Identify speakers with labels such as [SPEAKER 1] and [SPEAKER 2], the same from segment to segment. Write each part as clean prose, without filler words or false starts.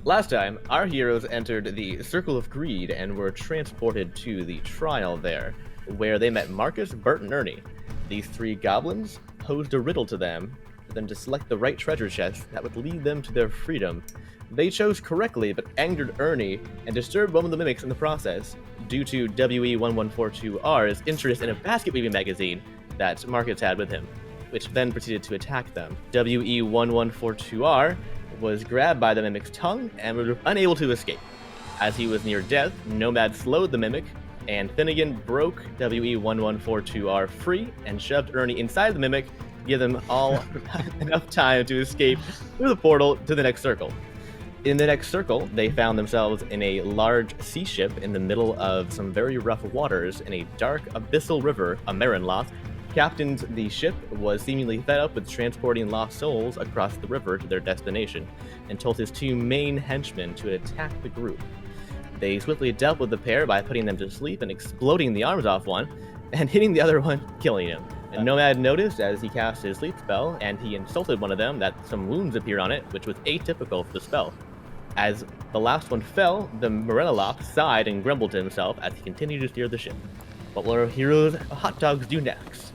[SPEAKER 1] Last time, our heroes entered the Circle of Greed and were transported to the trial there, where they met Marcus, Bert, and Ernie. These three goblins posed a riddle to them for them to select the right treasure chest that would lead them to their freedom. They chose correctly, but angered Ernie and disturbed one of the mimics in the process, due to WE1142R's interest in a basket weaving magazine that Marcus had with him, which then proceeded to attack them. WE1142R was grabbed by the mimic's tongue and was unable to escape. As he was near death, Nomad slowed the mimic, and Finnegan broke WE1142R free and shoved Ernie inside the mimic to give them all enough time to escape through the portal to the next circle. In the next circle, they found themselves in a large sea ship in the middle of some very rough waters in a dark abyssal river, a Marinloth. Captained the ship was seemingly fed up with transporting lost souls across the river to their destination, and told his two main henchmen to attack the group. They swiftly dealt with the pair by putting them to sleep and exploding the arms off one, and hitting the other one, killing him. And Nomad noticed as he cast his sleep spell, and he insulted one of them, that some wounds appeared on it, which was atypical for the spell. As the last one fell, the Marinaloth sighed and grumbled to himself as he continued to steer the ship. What will our heroes Hotdogs do next?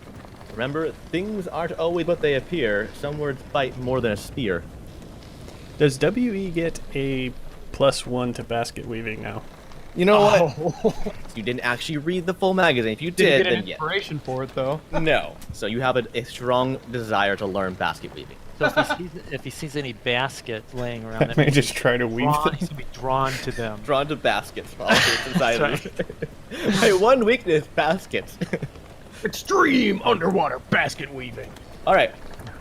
[SPEAKER 1] Remember, things aren't always what they appear. Some words bite more than a spear.
[SPEAKER 2] Does WE get a +1 to basket weaving now?
[SPEAKER 1] You know what? You didn't actually read the full magazine. If you did,
[SPEAKER 3] get
[SPEAKER 1] then
[SPEAKER 3] an
[SPEAKER 1] yes.
[SPEAKER 3] inspiration for it, though.
[SPEAKER 1] No. So you have a strong desire to learn basket weaving.
[SPEAKER 4] So if he sees any baskets laying around,
[SPEAKER 2] I
[SPEAKER 4] that
[SPEAKER 2] may
[SPEAKER 4] means
[SPEAKER 2] just try to weave
[SPEAKER 4] he's
[SPEAKER 2] them.
[SPEAKER 4] going to be drawn to them.
[SPEAKER 1] Drawn to baskets. All inside of you. My one weakness, baskets.
[SPEAKER 3] Extreme underwater basket weaving.
[SPEAKER 1] All right.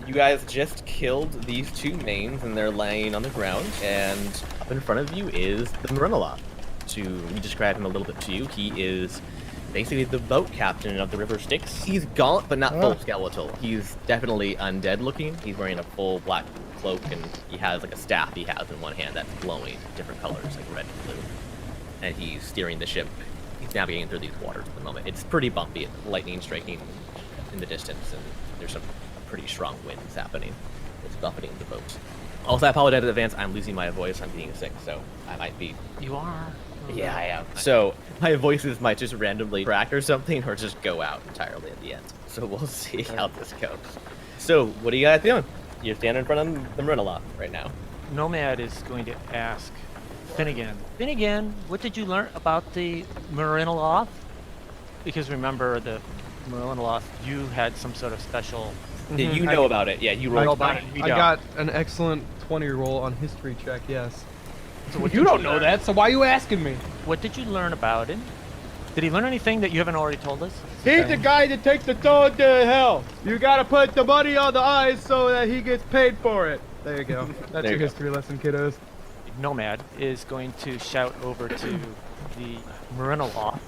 [SPEAKER 1] You guys just killed these two mains, and they're laying on the ground. And up in front of you is the Marinaloth. To describe him a little bit to you, he is basically the boat captain of the River Styx. He's gaunt, but not full skeletal. He's definitely undead looking. He's wearing a full black cloak, and he has like a staff he has in one hand that's glowing different colors, like red and blue. And he's steering the ship. He's navigating through these waters at the moment. It's pretty bumpy, lightning striking in the distance, and there's some pretty strong winds happening. It's buffeting the boat. Also, I apologize in advance. I'm losing my voice. I'm being sick, so I might be...
[SPEAKER 4] You are?
[SPEAKER 1] Yeah, I am. So my voices might just randomly crack or something, or just go out entirely at the end. So we'll see how this goes. So what are you guys doing? You're standing in front of the Marinaloth right now.
[SPEAKER 4] Nomad is going to ask Finnegan. Finnegan, what did you learn about the Marinaloth? Because remember, the Marinaloth, you had some sort of special...
[SPEAKER 1] Yeah, you know about it. Yeah, you
[SPEAKER 4] I know
[SPEAKER 1] rolled
[SPEAKER 4] about
[SPEAKER 1] it.
[SPEAKER 4] it.
[SPEAKER 5] I got an excellent 20 roll on history check, yes.
[SPEAKER 4] So what
[SPEAKER 3] You
[SPEAKER 4] did
[SPEAKER 3] don't know
[SPEAKER 4] learn?
[SPEAKER 3] that, so why are you asking me?
[SPEAKER 4] What did you learn about him? Did he learn anything that you haven't already told us?
[SPEAKER 5] He's the guy that takes the toad to hell. You gotta put the money on the eyes so that he gets paid for it. There you go. That's
[SPEAKER 1] There
[SPEAKER 5] your
[SPEAKER 1] you go.
[SPEAKER 5] history lesson, kiddos.
[SPEAKER 4] Nomad is going to shout over to the Marinaloth.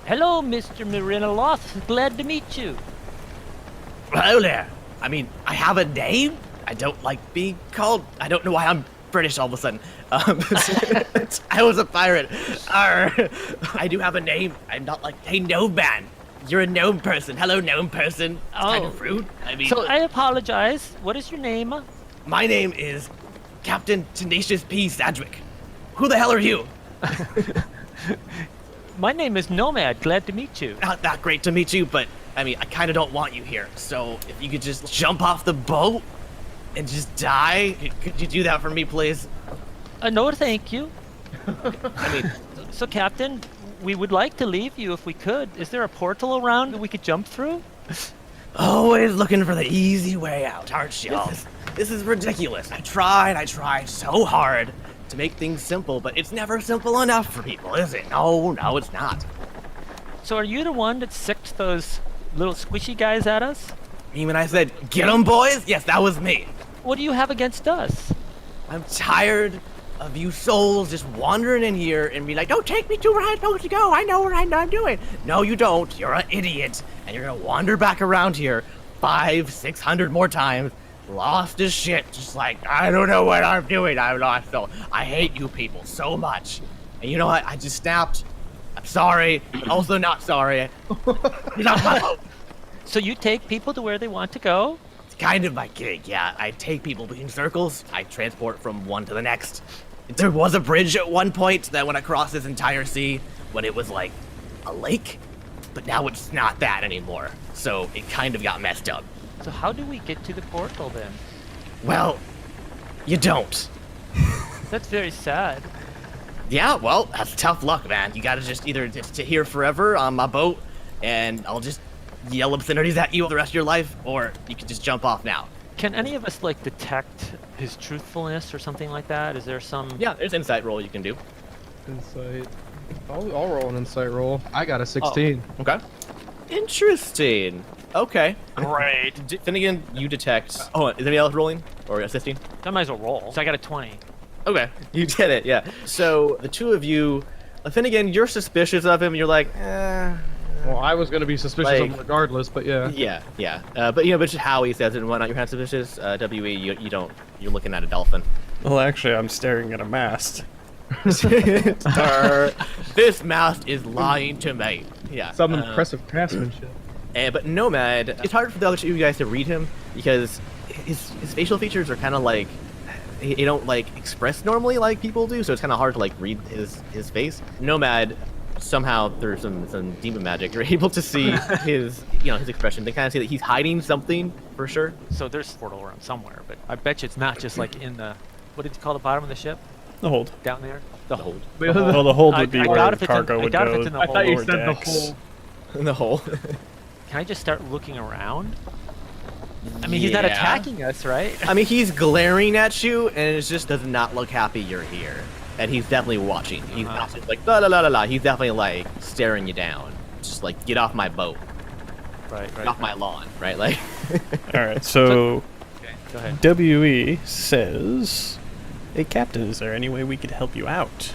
[SPEAKER 4] Hello, Mr. Marinaloth. Glad to meet you.
[SPEAKER 6] Hello there. I mean, I have a name. I don't like being called. I don't know why I'm British all of a sudden. I was a pirate. Arr. I do have a name. I'm not like, hey, gnome man. You're a gnome person. Hello, gnome person. It's kind of rude. I mean,
[SPEAKER 4] So I apologize. What is your name?
[SPEAKER 6] my name is Captain Tenacious P. Sadgwick. Who the hell are you?
[SPEAKER 4] My name is Nomad. Glad to meet you.
[SPEAKER 6] Not that great to meet you, but I mean, I kind of don't want you here. So if you could just jump off the boat and just die, could you do that for me, please?
[SPEAKER 4] No, thank you.
[SPEAKER 6] I mean,
[SPEAKER 4] So, Captain, we would like to leave you if we could. Is there a portal around that we could jump through?
[SPEAKER 6] always looking for the easy way out, aren't you? This is ridiculous. I tried so hard to make things simple, but it's never simple enough for people, is it? No, it's not.
[SPEAKER 4] So, are you the one that sicked those little squishy guys at us?
[SPEAKER 6] You mean I said, get 'em, boys? Yes, that was me.
[SPEAKER 4] What do you have against us?
[SPEAKER 6] I'm tired of you souls just wandering in here and be like, don't take me to where I'm supposed to go. I know what I'm doing. No, you don't. You're an idiot. And you're going to wander back around here 500-600 more times, lost as shit. Just like, I don't know what I'm doing. I'm lost. So I hate you people so much. And you know what? I just snapped. I'm sorry, but also not sorry. Get off my boat.
[SPEAKER 4] So you take people to where they want to go?
[SPEAKER 6] It's kind of my gig, yeah. I take people between circles. I transport from one to the next. There was a bridge at one point that went across this entire sea when it was like a lake, but now it's not that anymore. So it kind of got messed up.
[SPEAKER 4] So how do we get to the portal then?
[SPEAKER 6] Well, you don't.
[SPEAKER 4] That's very sad.
[SPEAKER 6] Yeah, well, that's tough luck, man. You gotta just either just sit here forever on my boat, and I'll just yell obscenities at you the rest of your life, or you can just jump off now.
[SPEAKER 4] Can any of us like detect his truthfulness or something like that? Is there some?
[SPEAKER 1] Yeah, there's insight roll you can do.
[SPEAKER 5] Insight. I'll roll an insight roll. I got a 16.
[SPEAKER 1] Okay. Interesting. Okay.
[SPEAKER 4] Great.
[SPEAKER 1] Finnegan, you detect. Oh, is anybody else rolling or assisting?
[SPEAKER 4] I might as well roll. So I got a 20.
[SPEAKER 1] Okay, you did it. Yeah. So the two of you, Finnegan, you're suspicious of him. You're like,
[SPEAKER 5] Well, I was gonna be suspicious of
[SPEAKER 1] Like-
[SPEAKER 5] him regardless, but yeah.
[SPEAKER 1] yeah. But but just how he says it and whatnot, you're kind of suspicious. We, you don't. You're looking at a dolphin.
[SPEAKER 2] Well, actually, I'm staring at a mast.
[SPEAKER 6] This mast is lying to me.
[SPEAKER 1] Yeah.
[SPEAKER 5] Some impressive craftsmanship.
[SPEAKER 1] But Nomad, it's hard for the other two of you guys to read him because his facial features are kind of like he don't like express normally like people do, so it's kind of hard to like read his face. Nomad, somehow through some demon magic, you're able to see his his expression. They kind of see that he's hiding something for sure.
[SPEAKER 4] So there's a portal around somewhere, but I bet you it's not just like in the, what did you call the bottom of the ship?
[SPEAKER 2] The hold.
[SPEAKER 4] Down there? The hold.
[SPEAKER 2] Well, the hold would be
[SPEAKER 4] I
[SPEAKER 2] where
[SPEAKER 4] doubt
[SPEAKER 2] the
[SPEAKER 4] if it's
[SPEAKER 2] cargo
[SPEAKER 4] in- I
[SPEAKER 2] would
[SPEAKER 4] doubt if
[SPEAKER 2] go.
[SPEAKER 4] it's in the
[SPEAKER 5] I thought you
[SPEAKER 2] lower
[SPEAKER 5] said the
[SPEAKER 2] decks.
[SPEAKER 5] whole.
[SPEAKER 1] In the hole.
[SPEAKER 4] Can I just start looking around? I mean, he's not
[SPEAKER 1] Yeah.
[SPEAKER 4] attacking us, right?
[SPEAKER 6] I mean, he's glaring at you, and it just does not look happy you're here. And he's definitely watching. He's not just like la la la la la. He's definitely like staring you down. Just like get off my boat,
[SPEAKER 4] Right,
[SPEAKER 6] get off my lawn, right? Like.
[SPEAKER 2] All right, so
[SPEAKER 4] Okay, go ahead.
[SPEAKER 2] WE says, "Hey, Captain, is there any way we could help you out?"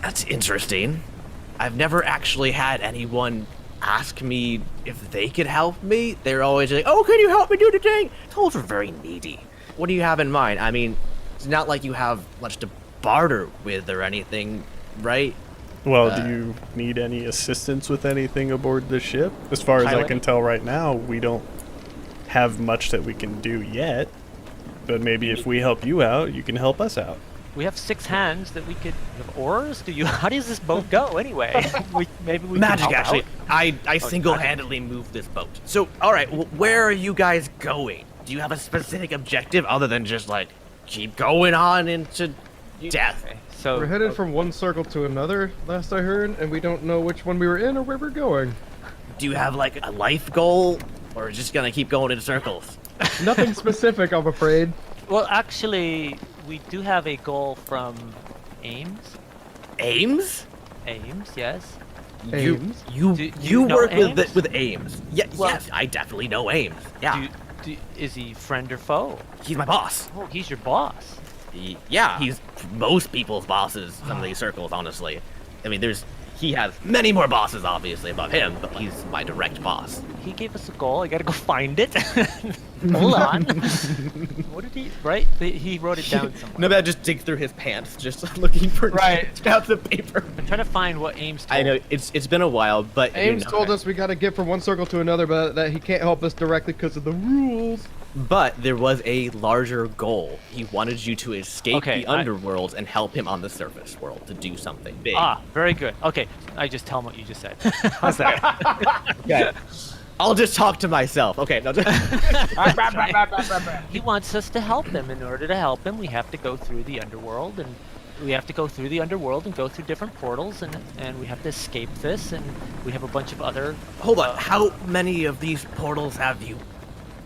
[SPEAKER 6] That's interesting. I've never actually had anyone ask me if they could help me. They're always like, "Oh, can you help me do the thing?" Those are very needy. What do you have in mind? I mean, it's not like you have much to barter with or anything, right?
[SPEAKER 2] Well, do you need any assistance with anything aboard the ship? As far as I
[SPEAKER 4] Pilot?
[SPEAKER 2] can tell right now, we don't have much that we can do yet. But maybe if we help you out, you can help us out.
[SPEAKER 4] We have 6 hands that we could. You have oars? Do you? How does this boat go anyway? Maybe we
[SPEAKER 6] Magic,
[SPEAKER 4] can help
[SPEAKER 6] actually.
[SPEAKER 4] out?
[SPEAKER 6] I single-handedly moved this boat. So, all right, where are you guys going? Do you have a specific objective other than just like keep going on into death?
[SPEAKER 4] Okay, so
[SPEAKER 5] We're headed from one circle to another, last I heard, and we don't know which one we were in or where we're going.
[SPEAKER 6] Do you have like a life goal, or just gonna keep going in circles?
[SPEAKER 5] Nothing specific, I'm afraid.
[SPEAKER 4] well, actually, we do have a goal from Ames.
[SPEAKER 6] Ames?
[SPEAKER 4] Ames, yes.
[SPEAKER 5] Ames?
[SPEAKER 6] You
[SPEAKER 4] Do
[SPEAKER 6] you
[SPEAKER 4] you know
[SPEAKER 6] work
[SPEAKER 4] Ames?
[SPEAKER 6] with Ames? Yeah,
[SPEAKER 4] Well-
[SPEAKER 6] yes, I definitely know Ames. Yeah,
[SPEAKER 4] Is he friend or foe?
[SPEAKER 6] he's my boss.
[SPEAKER 4] Oh, he's your boss.
[SPEAKER 6] Yeah, he's most people's bosses. Some of these circles, honestly. I mean, he has many more bosses, obviously, above him, but he's my direct boss.
[SPEAKER 4] He gave us a goal. I gotta go find it. Hold on. What did he? Right? He wrote it down somewhere.
[SPEAKER 1] Nomad just digs through his pants, just looking for
[SPEAKER 5] Right.
[SPEAKER 1] scraps of paper.
[SPEAKER 4] I'm trying to find what Ames told
[SPEAKER 1] I know it's been a while, but you
[SPEAKER 5] Ames
[SPEAKER 1] know
[SPEAKER 5] told
[SPEAKER 1] that-
[SPEAKER 5] us we gotta get from one circle to another, but that he can't help us directly because of the rules.
[SPEAKER 1] But there was a larger goal. He wanted you to escape
[SPEAKER 4] Okay,
[SPEAKER 1] the
[SPEAKER 4] I-
[SPEAKER 1] underworld and help him on the surface world to do something big.
[SPEAKER 4] Ah, very good. Okay, I just tell him what you just said. How's that?
[SPEAKER 1] Okay. I'll just talk to myself. Okay. No,
[SPEAKER 4] He wants us to help him. In order to help him, we have to go through the underworld, and we have to go through the underworld and go through different portals, and we have to escape this, and we have a bunch of other.
[SPEAKER 6] Hold on, how many of these portals have you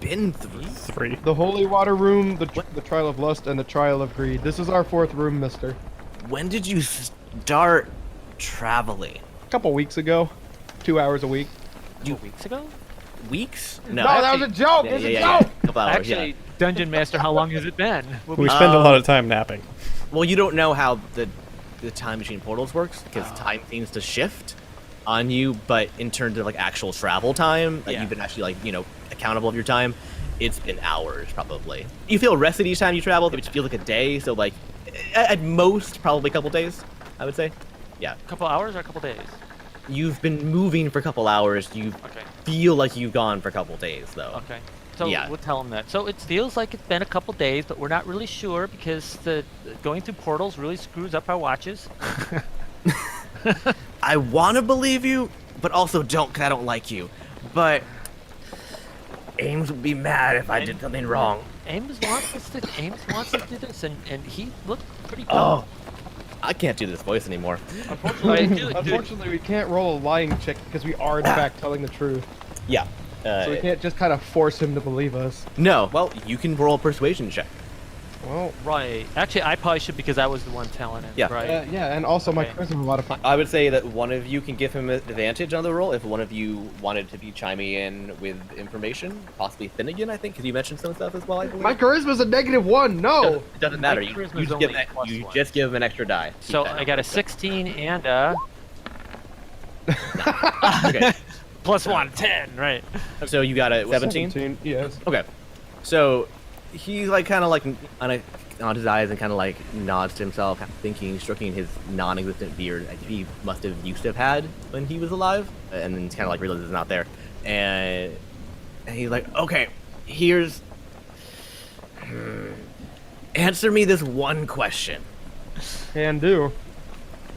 [SPEAKER 6] been through?
[SPEAKER 2] 3.
[SPEAKER 5] The Holy Water Room, the Trial of Lust, and the Trial of Greed. This is our 4th room, mister.
[SPEAKER 6] When did you start traveling?
[SPEAKER 5] A couple weeks ago. 2 hours a week.
[SPEAKER 4] 2 weeks ago?
[SPEAKER 1] weeks?
[SPEAKER 5] No, that was a joke!
[SPEAKER 1] Yeah,
[SPEAKER 5] It's a
[SPEAKER 1] yeah.
[SPEAKER 5] joke!
[SPEAKER 1] Couple hours,
[SPEAKER 4] Actually,
[SPEAKER 1] yeah.
[SPEAKER 4] Dungeon Master, how long has it been?
[SPEAKER 2] We spend a lot of time napping.
[SPEAKER 1] Well, you don't know how the time between portals works because time seems to shift on you, but in terms of like actual travel time, like
[SPEAKER 4] Yeah.
[SPEAKER 1] you've been actually accountable of your time. It's been hours probably. You feel rested each time you travel, which feels like a day. So like at most probably a couple days, I would say. Yeah,
[SPEAKER 4] A couple hours or a couple days?
[SPEAKER 1] you've been moving for a couple hours. You
[SPEAKER 4] Okay.
[SPEAKER 1] feel like you've gone for a couple days though.
[SPEAKER 4] Okay. So
[SPEAKER 1] Yeah.
[SPEAKER 4] we'll tell him that. So it feels like it's been a couple days, but we're not really sure because the going through portals really screws up our watches.
[SPEAKER 6] I want to believe you, but also don't, because I don't like you. But Ames would be mad if I did something wrong.
[SPEAKER 4] Ames wants us to do this, and he looked pretty good.
[SPEAKER 1] Oh, I can't do this voice anymore.
[SPEAKER 5] Unfortunately, we can't roll a lying check because we are in fact telling the truth.
[SPEAKER 1] Yeah.
[SPEAKER 5] So we can't just kind of force him to believe us.
[SPEAKER 1] No. Well, you can roll a persuasion check.
[SPEAKER 5] Well,
[SPEAKER 4] Right. Actually, I probably should because I was the one telling it.
[SPEAKER 1] Yeah.
[SPEAKER 4] Right.
[SPEAKER 5] yeah, and also my
[SPEAKER 4] Okay.
[SPEAKER 5] charisma modifier.
[SPEAKER 1] I would say that one of you can give him advantage on the roll if one of you wanted to be chiming in with information, possibly Finnegan, I think, because you mentioned some stuff as well, I believe.
[SPEAKER 5] My charisma's a -1. No.
[SPEAKER 1] It doesn't matter. You,
[SPEAKER 4] charisma's
[SPEAKER 1] you just
[SPEAKER 4] only
[SPEAKER 1] give that,
[SPEAKER 4] plus
[SPEAKER 1] you
[SPEAKER 4] one.
[SPEAKER 1] just give him an extra die. Keep
[SPEAKER 4] So
[SPEAKER 1] that.
[SPEAKER 4] I got a 16 and
[SPEAKER 1] Okay.
[SPEAKER 4] +1, 10. Right.
[SPEAKER 1] So you got a 17?
[SPEAKER 5] Yes.
[SPEAKER 1] Okay. So he's like kind of like on his eyes and kind of like nods to himself, thinking, stroking his non-existent beard that he must have used to have had when he was alive, and then kind of like realizes it's not there, and he's like, okay, here's answer me this one question.
[SPEAKER 5] Can do.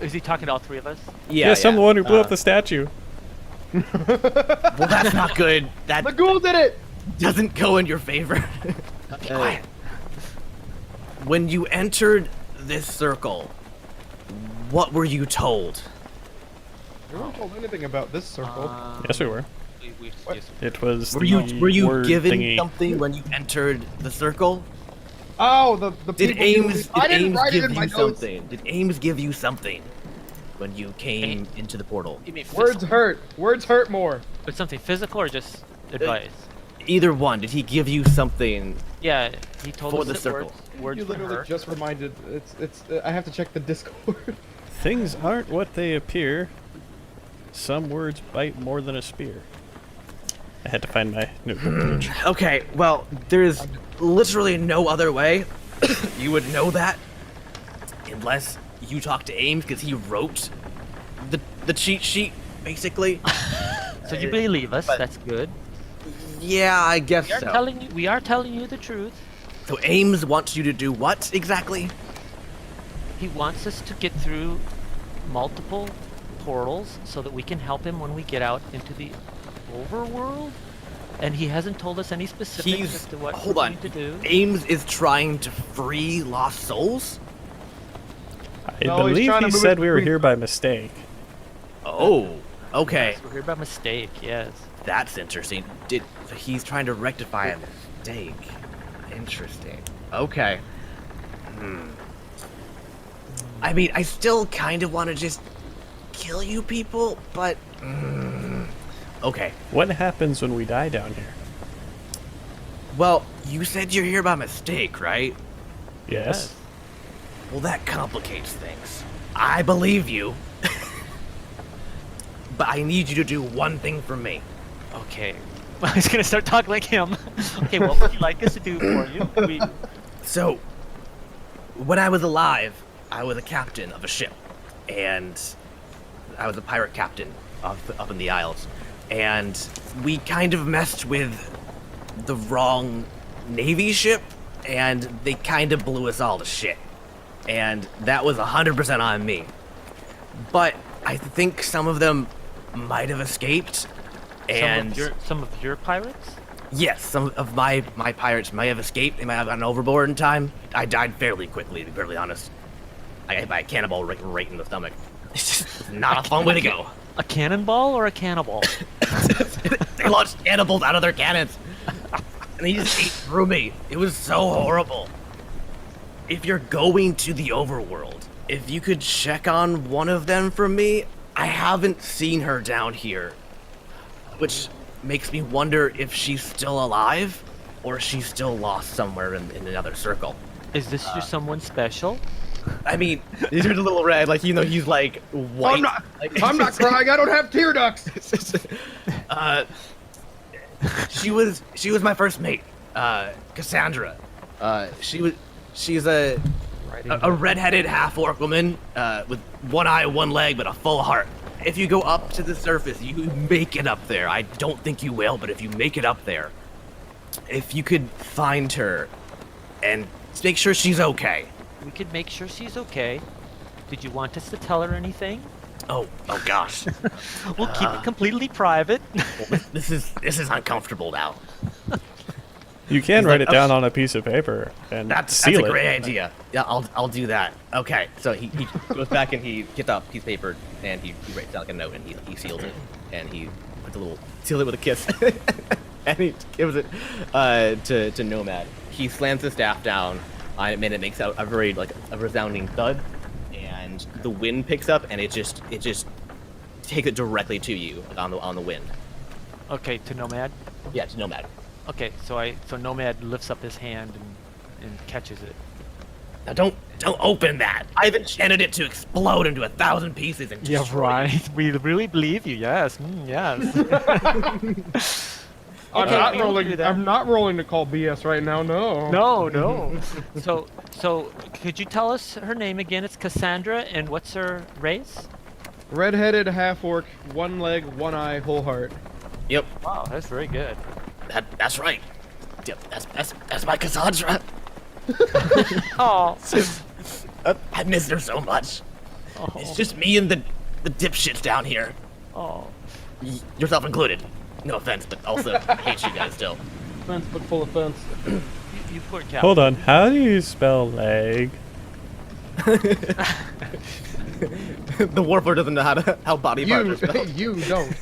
[SPEAKER 4] Is he talking to all three of us?
[SPEAKER 2] Yes, I'm the one who blew up the statue.
[SPEAKER 1] Well, that's not good. That
[SPEAKER 5] The ghoul did it.
[SPEAKER 1] doesn't go in your favor.
[SPEAKER 4] quiet.
[SPEAKER 6] When you entered this circle, what were you told?
[SPEAKER 5] We weren't told anything about this circle.
[SPEAKER 2] Yes, we were.
[SPEAKER 4] What?
[SPEAKER 2] It was
[SPEAKER 6] Were
[SPEAKER 2] the
[SPEAKER 6] you
[SPEAKER 2] word
[SPEAKER 6] given
[SPEAKER 2] thingy.
[SPEAKER 6] something when you entered the circle?
[SPEAKER 5] Oh, the
[SPEAKER 6] Did
[SPEAKER 5] people
[SPEAKER 6] Ames,
[SPEAKER 5] I
[SPEAKER 6] did
[SPEAKER 5] didn't
[SPEAKER 6] Ames
[SPEAKER 5] write it
[SPEAKER 6] give
[SPEAKER 5] in my
[SPEAKER 6] you
[SPEAKER 5] notes.
[SPEAKER 6] something? Did Ames give you something when you came into the portal?
[SPEAKER 4] You mean
[SPEAKER 5] Words
[SPEAKER 4] physical?
[SPEAKER 5] hurt. Words hurt more.
[SPEAKER 4] But something physical or just advice?
[SPEAKER 6] Either one. Did he give you something?
[SPEAKER 4] Yeah, he told
[SPEAKER 6] For
[SPEAKER 4] us
[SPEAKER 6] the
[SPEAKER 4] that
[SPEAKER 6] circle.
[SPEAKER 4] words
[SPEAKER 5] You
[SPEAKER 4] would
[SPEAKER 5] literally
[SPEAKER 4] hurt.
[SPEAKER 5] just reminded. It's. I have to check the Discord.
[SPEAKER 2] Things aren't what they appear. Some words bite more than a spear. I had to find my notebook page.
[SPEAKER 6] Okay, well, there's literally no other way you would know that unless you talk to Ames, because he wrote the cheat sheet, basically.
[SPEAKER 4] So you believe us?
[SPEAKER 6] But-
[SPEAKER 4] That's good.
[SPEAKER 6] Yeah, I guess
[SPEAKER 4] We are
[SPEAKER 6] so.
[SPEAKER 4] telling you the truth.
[SPEAKER 6] So Ames wants you to do what exactly?
[SPEAKER 4] He wants us to get through multiple portals so that we can help him when we get out into the overworld. And he hasn't told us any specifics as to what
[SPEAKER 6] Hold
[SPEAKER 4] we
[SPEAKER 6] on.
[SPEAKER 4] need to do.
[SPEAKER 6] Ames is trying to free lost souls?
[SPEAKER 2] I
[SPEAKER 5] No, he's
[SPEAKER 2] believe
[SPEAKER 5] trying to
[SPEAKER 2] he
[SPEAKER 5] move
[SPEAKER 2] said
[SPEAKER 5] it
[SPEAKER 2] we were
[SPEAKER 5] between-
[SPEAKER 2] here by mistake.
[SPEAKER 6] Oh, okay.
[SPEAKER 4] Yes, we're here by mistake, yes.
[SPEAKER 6] That's interesting. So he's trying to rectify a mistake. Interesting. Okay. I mean, I still kind of want to just kill you people, but okay.
[SPEAKER 2] What happens when we die down here?
[SPEAKER 6] Well, you said you're here by mistake, right?
[SPEAKER 2] Yes.
[SPEAKER 6] Well, that complicates things. I believe you. But I need you to do one thing for me.
[SPEAKER 4] Okay. I was gonna start talking like him. Okay, what would you like us to do for you?
[SPEAKER 6] So, when I was alive, I was a captain of a ship, and I was a pirate captain up in the Isles, and we kind of messed with the wrong Navy ship, and they kind of blew us all to shit, and that was 100% on me. But I think some of them might have escaped, and
[SPEAKER 4] some of your pirates?
[SPEAKER 6] yes, some of my pirates may have escaped. They might have gotten overboard in time. I died fairly quickly, to be perfectly honest. I got hit by a cannonball right in the stomach. It's just not a fun way to go.
[SPEAKER 4] A cannonball or a cannibal?
[SPEAKER 6] They launched cannonballs out of their cannons. And they just ate through me. It was so horrible. If you're going to the overworld, if you could check on one of them for me, I haven't seen her down here. Which makes me wonder if she's still alive or she's still lost somewhere in another circle.
[SPEAKER 4] Is this your someone special?
[SPEAKER 6] I mean, he's a little red, like, you know, he's like white.
[SPEAKER 5] I'm not crying. I don't have tear ducts.
[SPEAKER 6] She was my first mate, Cassandra. She's a redheaded half-orc woman with one eye, one leg, but a full heart. If you go up to the surface, you make it up there. I don't think you will, but if you make it up there, if you could find her and make sure she's okay.
[SPEAKER 4] We could make sure she's okay. Did you want us to tell her anything?
[SPEAKER 6] Oh gosh.
[SPEAKER 4] We'll keep it completely private.
[SPEAKER 6] Well, this is uncomfortable now.
[SPEAKER 2] You can
[SPEAKER 6] He's
[SPEAKER 2] write
[SPEAKER 6] like,
[SPEAKER 2] it down on a piece of paper and
[SPEAKER 6] That's
[SPEAKER 2] seal
[SPEAKER 6] a
[SPEAKER 2] it.
[SPEAKER 6] great idea. Yeah, I'll do that. Okay.
[SPEAKER 1] So he goes back and he gets out a piece of paper and he writes down like a note and he seals it and he puts a little seals it with a kiss and he gives it to Nomad. He slams the staff down and it makes out a very like a resounding thud, and the wind picks up and it just takes it directly to you like, on the wind.
[SPEAKER 4] Okay, to Nomad.
[SPEAKER 1] Yeah, to Nomad.
[SPEAKER 4] Okay, so Nomad lifts up his hand and catches it.
[SPEAKER 6] Now don't open that. I've enchanted it to explode into 1,000 pieces and destroy you.
[SPEAKER 4] We really believe you. Yes, yes.
[SPEAKER 5] I'm
[SPEAKER 4] Okay,
[SPEAKER 5] not
[SPEAKER 4] we won't do
[SPEAKER 5] rolling.
[SPEAKER 4] that.
[SPEAKER 5] I'm not rolling to call BS right now. No.
[SPEAKER 4] No. So could you tell us her name again? It's Cassandra, and what's her race?
[SPEAKER 5] Red-headed half-orc, one leg, one eye, whole heart.
[SPEAKER 6] Yep,
[SPEAKER 4] Wow, that's very good.
[SPEAKER 6] that's right. Yep, that's my Cassandra.
[SPEAKER 4] Oh,
[SPEAKER 6] I miss her so much.
[SPEAKER 4] oh,
[SPEAKER 6] It's just me and the dipshits down here.
[SPEAKER 4] oh.
[SPEAKER 6] Yourself included. No offense, but also I hate you guys still.
[SPEAKER 5] Fence, book full of fence.
[SPEAKER 4] You poor cow.
[SPEAKER 2] Hold on. How do you spell leg?
[SPEAKER 1] The Warper doesn't know how body parts are spelled.
[SPEAKER 5] You don't.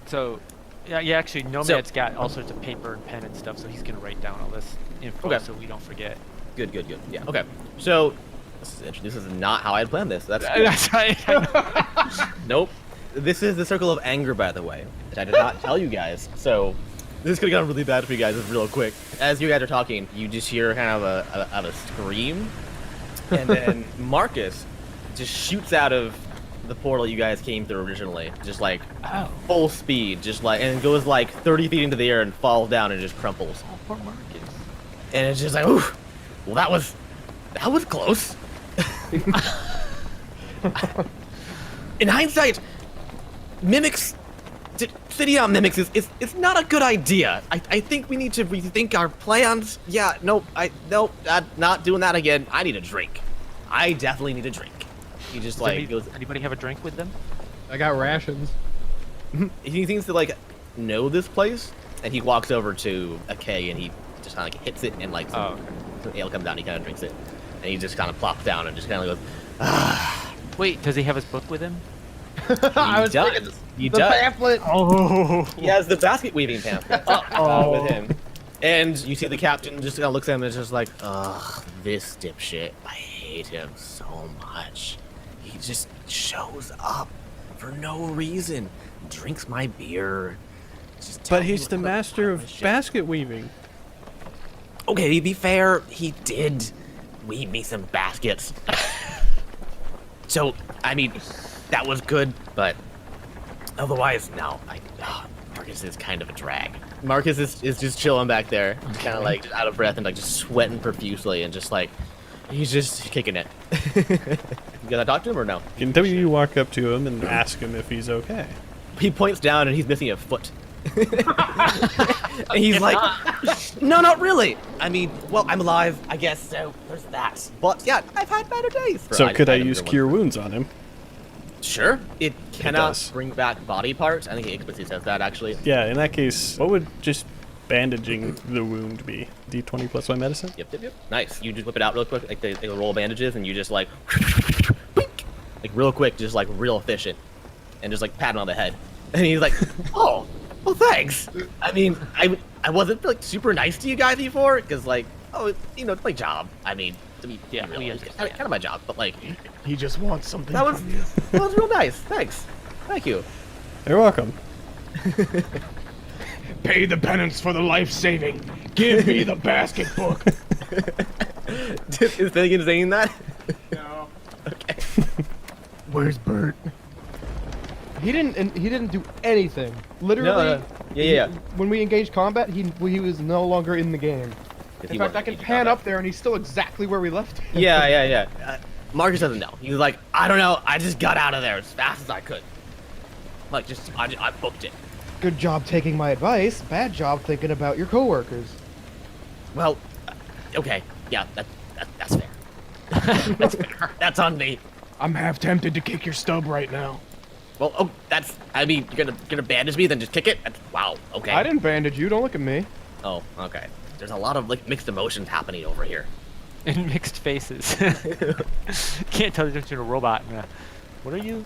[SPEAKER 4] So, yeah. Actually, Nomad's got all sorts of paper and pen and stuff, so he's gonna write down all this info
[SPEAKER 1] Okay.
[SPEAKER 4] so we don't forget.
[SPEAKER 1] Good. Yeah. Okay. So this is not how I had planned this. That's good.
[SPEAKER 4] That's right.
[SPEAKER 1] Nope. This is the circle of anger, by the way, which I did not tell you guys. So this could have gone really bad for you guys real quick. As you guys are talking, you just hear kind of a scream, and then Marcus just shoots out of the portal you guys came through originally, just like full speed, just like, and goes like 30 feet into the air and falls down and just crumples.
[SPEAKER 4] Oh, poor Marcus.
[SPEAKER 1] And it's just like, ooh, well that was close. In hindsight, mimics, Fidion mimics is not a good idea. I think we need to rethink our plans. Yeah, nope, not doing that again. I need a drink. I definitely need a drink. He just like goes.
[SPEAKER 4] Anybody have a drink with them?
[SPEAKER 5] I got rations.
[SPEAKER 1] He seems to like know this place, and he walks over to a keg and he just kind of like hits it, and like some ale comes out. And he kind of drinks it, and he just kind of plops down and just kind of goes.
[SPEAKER 4] Wait, does he have his book with him?
[SPEAKER 5] I was
[SPEAKER 1] does.
[SPEAKER 5] thinking
[SPEAKER 1] He
[SPEAKER 5] the
[SPEAKER 1] does.
[SPEAKER 5] pamphlet.
[SPEAKER 4] Oh.
[SPEAKER 1] He has the basket weaving pamphlet with him. And you see the captain just kind of looks at him and is just like, ugh, this dipshit. I hate him so much. He just shows up for no reason. Drinks my beer. Just tell
[SPEAKER 2] But
[SPEAKER 1] me
[SPEAKER 2] he's
[SPEAKER 1] what
[SPEAKER 2] the master of
[SPEAKER 1] shit.
[SPEAKER 2] basket weaving.
[SPEAKER 6] Okay, to be fair, he did weave me some baskets. So, I mean, that was good, but otherwise, no. Marcus is kind of a drag.
[SPEAKER 1] Marcus is just chilling back there, kind of like out of breath and like just sweating profusely and just like, he's just kicking it. You gotta talk to him or no?
[SPEAKER 2] Can you walk up to him and ask him if he's okay?
[SPEAKER 1] He points down and he's missing a foot. And he's like, no, not really. I mean, well, I'm alive, I guess, so there's that. But yeah, I've had better days.
[SPEAKER 2] So could I
[SPEAKER 1] just
[SPEAKER 2] use
[SPEAKER 1] had
[SPEAKER 2] Cure Wounds on him?
[SPEAKER 1] Sure. It cannot
[SPEAKER 2] does.
[SPEAKER 1] bring back body parts. I think it explicitly says that, actually.
[SPEAKER 2] Yeah, in that case, what would just bandaging the wound be? D20 plus my medicine?
[SPEAKER 1] Yep. Nice. You just whip it out real quick, like they roll bandages, and you just like, like real quick, just like real efficient, and just like pat him on the head. And he's like, oh, well, thanks. I mean, I wasn't like super nice to you guys before, because like, oh, you know, it's my job. I mean, to be
[SPEAKER 4] Yeah,
[SPEAKER 1] real,
[SPEAKER 4] we
[SPEAKER 1] it's
[SPEAKER 4] understand.
[SPEAKER 1] kind of my job, but like,
[SPEAKER 5] He just wants something
[SPEAKER 1] that was
[SPEAKER 5] from you.
[SPEAKER 1] that was real nice. Thanks. Thank you.
[SPEAKER 2] You're welcome.
[SPEAKER 5] Pay the penance for the life saving. Give me the basket book.
[SPEAKER 1] Is Finnegan saying that?
[SPEAKER 5] No.
[SPEAKER 1] Okay.
[SPEAKER 5] Where's Bert? He didn't do anything. Literally.
[SPEAKER 1] No, yeah.
[SPEAKER 5] When we engaged combat, he was no longer in the game. In fact, I can pan up there and he's still exactly where we left him.
[SPEAKER 1] Yeah. Marcus doesn't know. He's like, I don't know. I just got out of there as fast as I could. Like, I booked it.
[SPEAKER 5] Good job taking my advice. Bad job thinking about your coworkers.
[SPEAKER 6] Well, okay, yeah, that's fair. That's fair. That's on me.
[SPEAKER 3] I'm half tempted to kick your stub right now.
[SPEAKER 6] Well, oh, I mean, you're gonna bandage me, then just kick it? Wow, okay.
[SPEAKER 5] I didn't bandage you. Don't look at me.
[SPEAKER 6] Oh, okay. There's a lot of, like, mixed emotions happening over here.
[SPEAKER 4] And mixed faces. Can't tell the difference between a robot and a... What are you?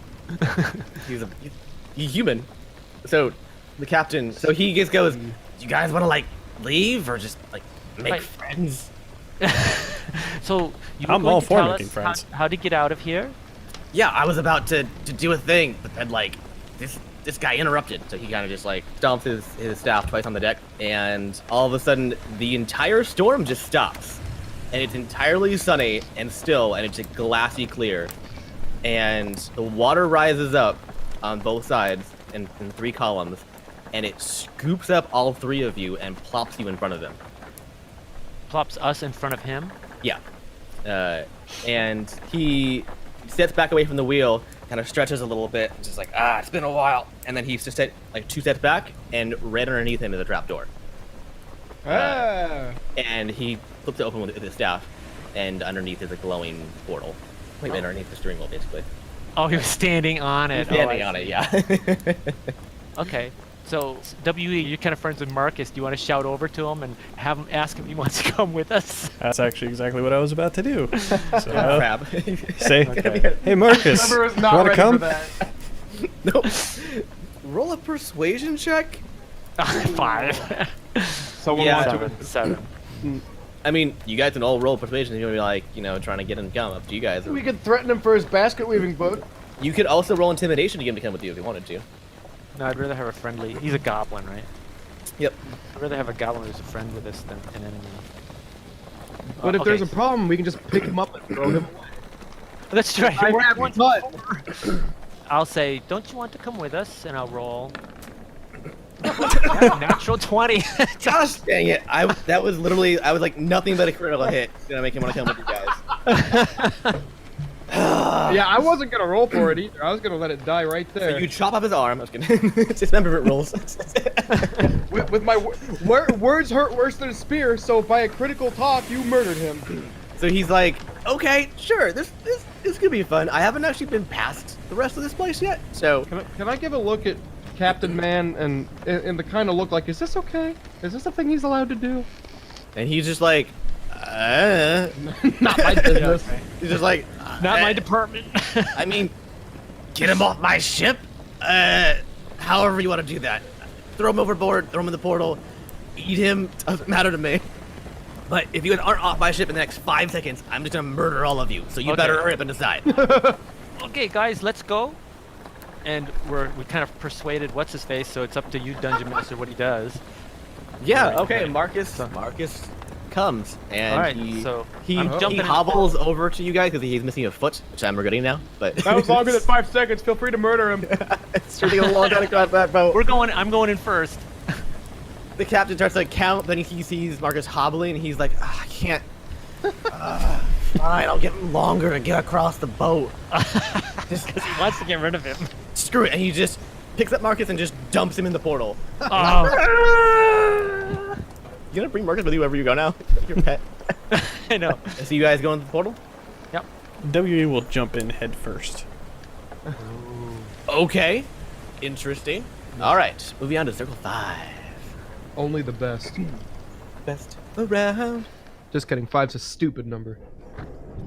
[SPEAKER 1] He's human. So, the captain, so he just goes,
[SPEAKER 6] You guys want to, like, leave or just, like, make
[SPEAKER 4] Like-
[SPEAKER 6] friends?
[SPEAKER 4] So, you
[SPEAKER 2] I'm
[SPEAKER 4] were going
[SPEAKER 2] all
[SPEAKER 4] to
[SPEAKER 2] for
[SPEAKER 4] tell
[SPEAKER 2] making
[SPEAKER 4] us
[SPEAKER 2] friends.
[SPEAKER 4] how to get out of here?
[SPEAKER 6] Yeah, I was about to do a thing, but then, like, this guy interrupted.
[SPEAKER 1] so he kind of just like stomps his staff twice on the deck, and all of a sudden the entire storm just stops. And it's entirely sunny and still, and it's just glassy clear. And the water rises up on both sides in 3 columns, and it scoops up all 3 of you and plops you in front of them.
[SPEAKER 4] Plops us in front of him?
[SPEAKER 1] Yeah. And he steps back away from the wheel, kind of stretches a little bit, just like, it's been a while. And then he's just like 2 steps back, and right underneath him is a trapdoor. And he flips it open with his staff, and underneath is a glowing portal. Like underneath the steering wheel, basically.
[SPEAKER 4] Oh, he was standing on it.
[SPEAKER 1] Standing
[SPEAKER 4] I
[SPEAKER 1] on it,
[SPEAKER 4] see.
[SPEAKER 1] yeah.
[SPEAKER 4] Okay. So, WE, you're kind of friends with Marcus. Do you want to shout over to him and have him ask him if he wants to come with us?
[SPEAKER 2] That's actually exactly what I was about to do. So,
[SPEAKER 1] Crap.
[SPEAKER 2] say,
[SPEAKER 4] Okay.
[SPEAKER 2] hey Marcus,
[SPEAKER 5] Trevor is not
[SPEAKER 2] want to
[SPEAKER 5] ready
[SPEAKER 2] come?
[SPEAKER 5] for that.
[SPEAKER 1] Nope. Roll a persuasion check.
[SPEAKER 4] 5.
[SPEAKER 5] Someone
[SPEAKER 1] Yeah.
[SPEAKER 5] wants to.
[SPEAKER 4] 7.
[SPEAKER 1] I mean, you guys can all roll persuasion. You're gonna be like, trying to get him to come. Up to you guys.
[SPEAKER 5] We could threaten him for his basket weaving book.
[SPEAKER 1] You could also roll intimidation to get him to come with you if you wanted to.
[SPEAKER 4] No, I'd rather have a friendly... He's a goblin, right?
[SPEAKER 1] Yep.
[SPEAKER 4] I'd rather have a goblin who's a friend with us than an enemy.
[SPEAKER 5] But if
[SPEAKER 4] Okay.
[SPEAKER 5] there's a problem, we can just pick him up and throw him away.
[SPEAKER 4] That's right.
[SPEAKER 5] I
[SPEAKER 4] We're
[SPEAKER 5] have
[SPEAKER 4] going
[SPEAKER 5] cut.
[SPEAKER 4] I'll say, don't you want to come with us? And I'll roll. Natural 20.
[SPEAKER 1] Gosh dang it! That was literally I was like nothing but a critical hit. Gonna make him want to come with you guys.
[SPEAKER 5] Yeah, I wasn't gonna roll for it either. I was gonna let it die right
[SPEAKER 1] So
[SPEAKER 5] there.
[SPEAKER 1] you chop off his arm. I was kidding. Dismemberment rolls.
[SPEAKER 5] With my words hurt worse than a spear. So by a critical talk, you murdered him.
[SPEAKER 1] So he's like, okay, sure, this could be fun. I haven't actually been past the rest of this place yet, so
[SPEAKER 5] Can I give a look at Captain Man and the kind of look like, is this okay? Is this a thing he's allowed to do?
[SPEAKER 1] and he's just like,
[SPEAKER 5] Not my business.
[SPEAKER 1] he's just like,
[SPEAKER 4] Not my department.
[SPEAKER 6] I mean, get him off my ship? However you want to do that. Throw him overboard, throw him in the portal, eat him, doesn't matter to me. But if you guys aren't off my ship in the next 5 seconds, I'm just gonna murder all of you. So you
[SPEAKER 4] Okay.
[SPEAKER 6] better hurry up and decide.
[SPEAKER 4] Okay, guys, let's go. And we kind of persuaded what's his face, so it's up to you, Dungeon Master, what he does.
[SPEAKER 1] yeah,
[SPEAKER 4] Right,
[SPEAKER 1] okay,
[SPEAKER 4] right.
[SPEAKER 1] Marcus comes and
[SPEAKER 4] All right,
[SPEAKER 1] he
[SPEAKER 4] so
[SPEAKER 1] he,
[SPEAKER 4] I'm
[SPEAKER 1] he
[SPEAKER 4] jumping in-
[SPEAKER 1] hobbles over to you guys because he's missing a foot, which I'm regretting now. But
[SPEAKER 5] That was longer than 5 seconds. Feel free to murder him.
[SPEAKER 1] it's taking a long time to cross that boat.
[SPEAKER 4] I'm going in first.
[SPEAKER 1] The captain starts to count, then he sees Marcus hobbling, and he's like, I can't.
[SPEAKER 6] Fine, I'll get longer to get across the boat.
[SPEAKER 4] Just because he wants to get rid of him.
[SPEAKER 1] Screw it. And he just picks up Marcus and just dumps him in the portal.
[SPEAKER 4] Oh,
[SPEAKER 1] You gonna bring Marcus with you wherever you go now? Your pet.
[SPEAKER 4] I know.
[SPEAKER 1] So you guys go into the portal?
[SPEAKER 4] Yep.
[SPEAKER 2] WE will jump in head first.
[SPEAKER 1] Okay. Interesting. All right. Moving on to circle 5.
[SPEAKER 5] Only the best.
[SPEAKER 1] Best around.
[SPEAKER 5] Just kidding. 5's a stupid number.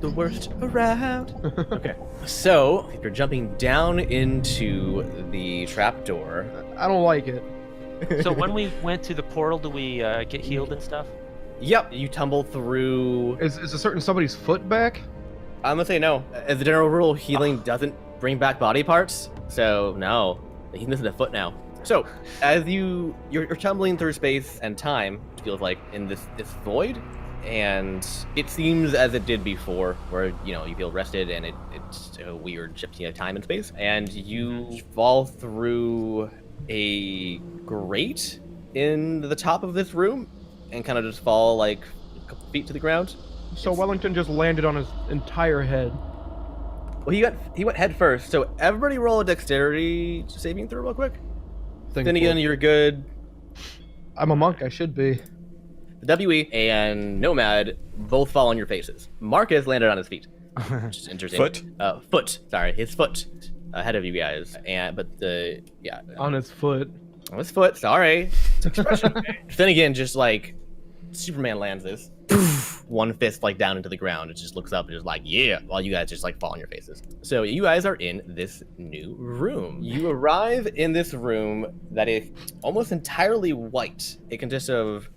[SPEAKER 1] The worst around. Okay. So if you're jumping down into the trapdoor.
[SPEAKER 5] I don't like it.
[SPEAKER 4] So when we went to the portal, do we get healed and stuff?
[SPEAKER 1] Yep. You tumble through.
[SPEAKER 5] Is a certain somebody's foot back?
[SPEAKER 1] I'm gonna say no. As a general rule, healing doesn't bring back body parts. So no, he's missing a foot now. So as you're tumbling through space and time, it feels like in this void, and it seems as it did before, where you feel rested and it's a weird shifting of time and space, and you fall through a grate in the top of this room, and kind of just fall like a couple feet to the ground.
[SPEAKER 5] So Wellington just landed on his entire head.
[SPEAKER 1] Well, he went head first. So everybody roll a dexterity saving throw real quick.
[SPEAKER 5] something.
[SPEAKER 1] Finnegan, you're good.
[SPEAKER 5] I'm a monk. I should be.
[SPEAKER 1] The WE and Nomad both fall on your faces. Marcus landed on his feet, which is interesting.
[SPEAKER 2] Foot?
[SPEAKER 1] Sorry, his foot ahead of you guys.
[SPEAKER 5] On his foot.
[SPEAKER 1] On his foot. Sorry. Finnegan just like Superman lands this. One fist like down into the ground. It just looks up and just like, yeah, while you guys just like fall on your faces. So you guys are in this new room. You arrive in this room that is almost entirely white. It consists of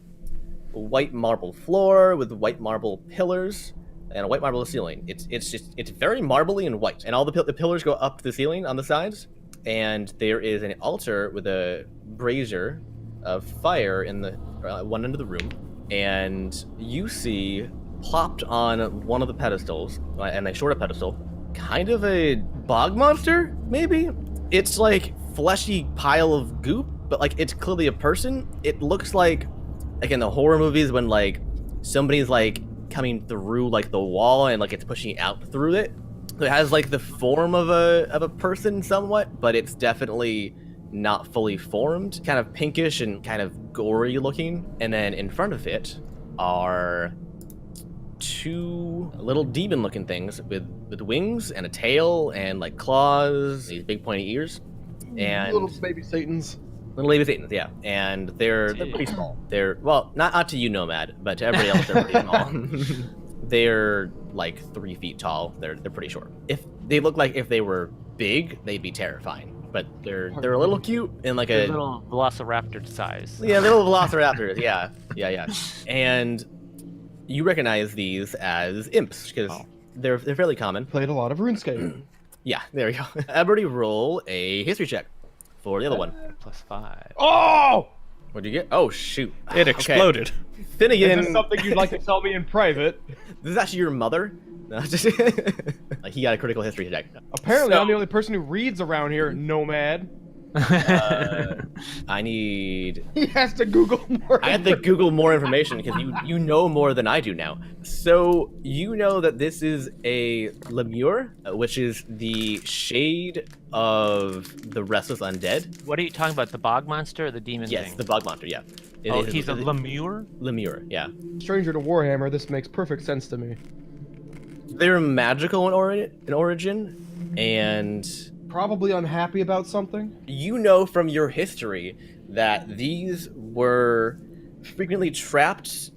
[SPEAKER 1] a white marble floor with white marble pillars and a white marble ceiling. It's very marbly and white. And all the pillars go up to the ceiling on the sides. And there is an altar with a brazier of fire in the one end of the room. And you see plopped on one of the pedestals, and a shorter pedestal, kind of a bog monster, maybe? It's like fleshy pile of goop, but like it's clearly a person. It looks like in the horror movies when like somebody's like coming through like the wall and like it's pushing out through it. It has like the form of a person somewhat, but it's definitely not fully formed, kind of pinkish and kind of gory looking. And then in front of it are two little demon looking things with wings and a tail and like claws, these big pointy ears, and
[SPEAKER 5] Little baby Satans.
[SPEAKER 1] little baby Satans, yeah. And they're pretty small. They're, well, not to you, Nomad, but to everybody else they're pretty small. They're like 3 feet tall. They're pretty short. If they look like if they were big, they'd be terrifying. But they're a little cute and like
[SPEAKER 4] A
[SPEAKER 1] a
[SPEAKER 4] little velociraptor size.
[SPEAKER 1] yeah, little velociraptors. Yeah. And you recognize these as imps because they're fairly common.
[SPEAKER 5] Played a lot of RuneScape.
[SPEAKER 1] Yeah, there we go. Everybody roll a history check for the other one.
[SPEAKER 4] +5.
[SPEAKER 5] Oh!
[SPEAKER 1] What'd you get? Oh shoot!
[SPEAKER 2] It exploded.
[SPEAKER 1] Finnegan.
[SPEAKER 5] Is this something you'd like to tell me in private?
[SPEAKER 1] This is actually your mother. No, just like he got a critical history check.
[SPEAKER 5] Apparently,
[SPEAKER 1] So-
[SPEAKER 5] I'm the only person who reads around here, Nomad.
[SPEAKER 1] I need.
[SPEAKER 5] He has to Google more.
[SPEAKER 1] I have to Google more information because you know more than I do now. So you know that this is a lemure, which is the shade of the restless undead.
[SPEAKER 4] What are you talking about? The bog monster or the demon
[SPEAKER 1] Yes,
[SPEAKER 4] thing?
[SPEAKER 1] the bog monster. Yeah.
[SPEAKER 4] Oh, he's a lemure?
[SPEAKER 1] lemure. Yeah.
[SPEAKER 5] Stranger to Warhammer, this makes perfect sense to me.
[SPEAKER 1] They're magical in origin, and
[SPEAKER 5] Probably unhappy about something.
[SPEAKER 1] you know from your history that these were frequently trapped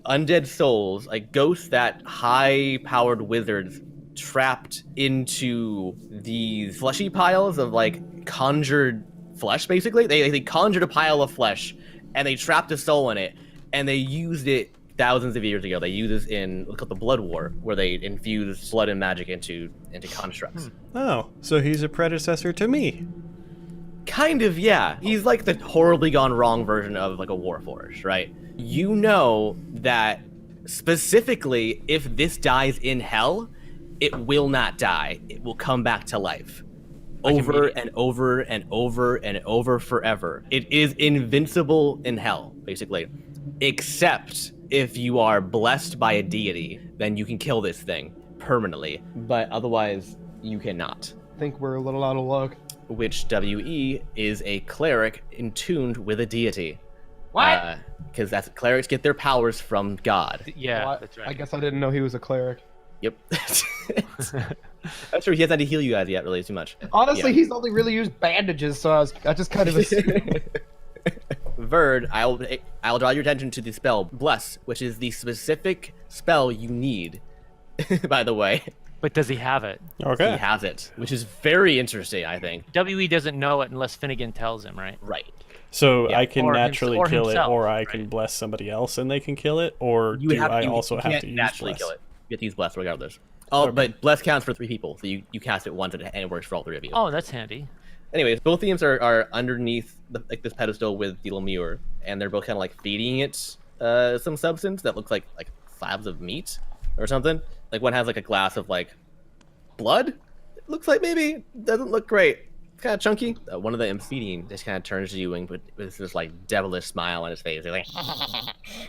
[SPEAKER 1] undead souls, like ghosts that high-powered wizards trapped into these fleshy piles of like conjured flesh. Basically, they conjured a pile of flesh and they trapped a soul in it, and they used it thousands of years ago. They used this in what's called the Blood War, where they infused blood and magic into constructs.
[SPEAKER 2] Oh, so he's a predecessor to me.
[SPEAKER 1] Kind of, yeah. He's like the horribly gone wrong version of like a Warforged, right? You know that specifically if this dies in hell, it will not die. It will come back to life. Over and over and over and over forever. It is invincible in hell, basically. Except if you are blessed by a deity, then you can kill this thing permanently. But otherwise, you cannot.
[SPEAKER 5] I think we're a little out of luck.
[SPEAKER 1] Which WE is a cleric intuned with a deity.
[SPEAKER 6] What?
[SPEAKER 1] Because that's clerics get their powers from God.
[SPEAKER 4] Yeah,
[SPEAKER 5] Well,
[SPEAKER 4] that's right.
[SPEAKER 5] I guess I didn't know he was a cleric.
[SPEAKER 1] Yep. That's true. He hasn't had to heal you guys yet, really, too much.
[SPEAKER 5] Honestly,
[SPEAKER 1] Yeah.
[SPEAKER 5] he's only really used bandages, so I just kind of assumed.
[SPEAKER 1] Verd, I'll draw your attention to the spell Bless, which is the specific spell you need. By the way,
[SPEAKER 4] But does he have it?
[SPEAKER 2] Okay.
[SPEAKER 1] he has it, which is very interesting. I think.
[SPEAKER 4] WE doesn't know it unless Finnegan tells him, right?
[SPEAKER 1] Right.
[SPEAKER 2] So
[SPEAKER 1] Yeah,
[SPEAKER 2] I can
[SPEAKER 4] or
[SPEAKER 2] naturally
[SPEAKER 4] or
[SPEAKER 2] kill
[SPEAKER 4] himself,
[SPEAKER 2] it, or I can bless somebody else and they can kill it, or
[SPEAKER 1] You
[SPEAKER 2] do
[SPEAKER 1] have,
[SPEAKER 2] I
[SPEAKER 1] you,
[SPEAKER 2] also
[SPEAKER 1] you
[SPEAKER 2] have
[SPEAKER 1] can't
[SPEAKER 2] to use
[SPEAKER 1] naturally
[SPEAKER 2] bless?
[SPEAKER 1] kill it. You have to use Bless regardless. Oh, but Bless counts for 3 people, so you cast it once and it works for all 3 of you.
[SPEAKER 4] Oh, that's handy.
[SPEAKER 1] Anyways, both themes are underneath this pedestal with the lemure, and they're both kind of like feeding it some substance that looks like slabs of meat or something. Like one has like a glass of like blood. It looks like maybe doesn't look great. It's kind of chunky. One of the imps feeding just kind of turns to you and with this like devilish smile on his face. He's like,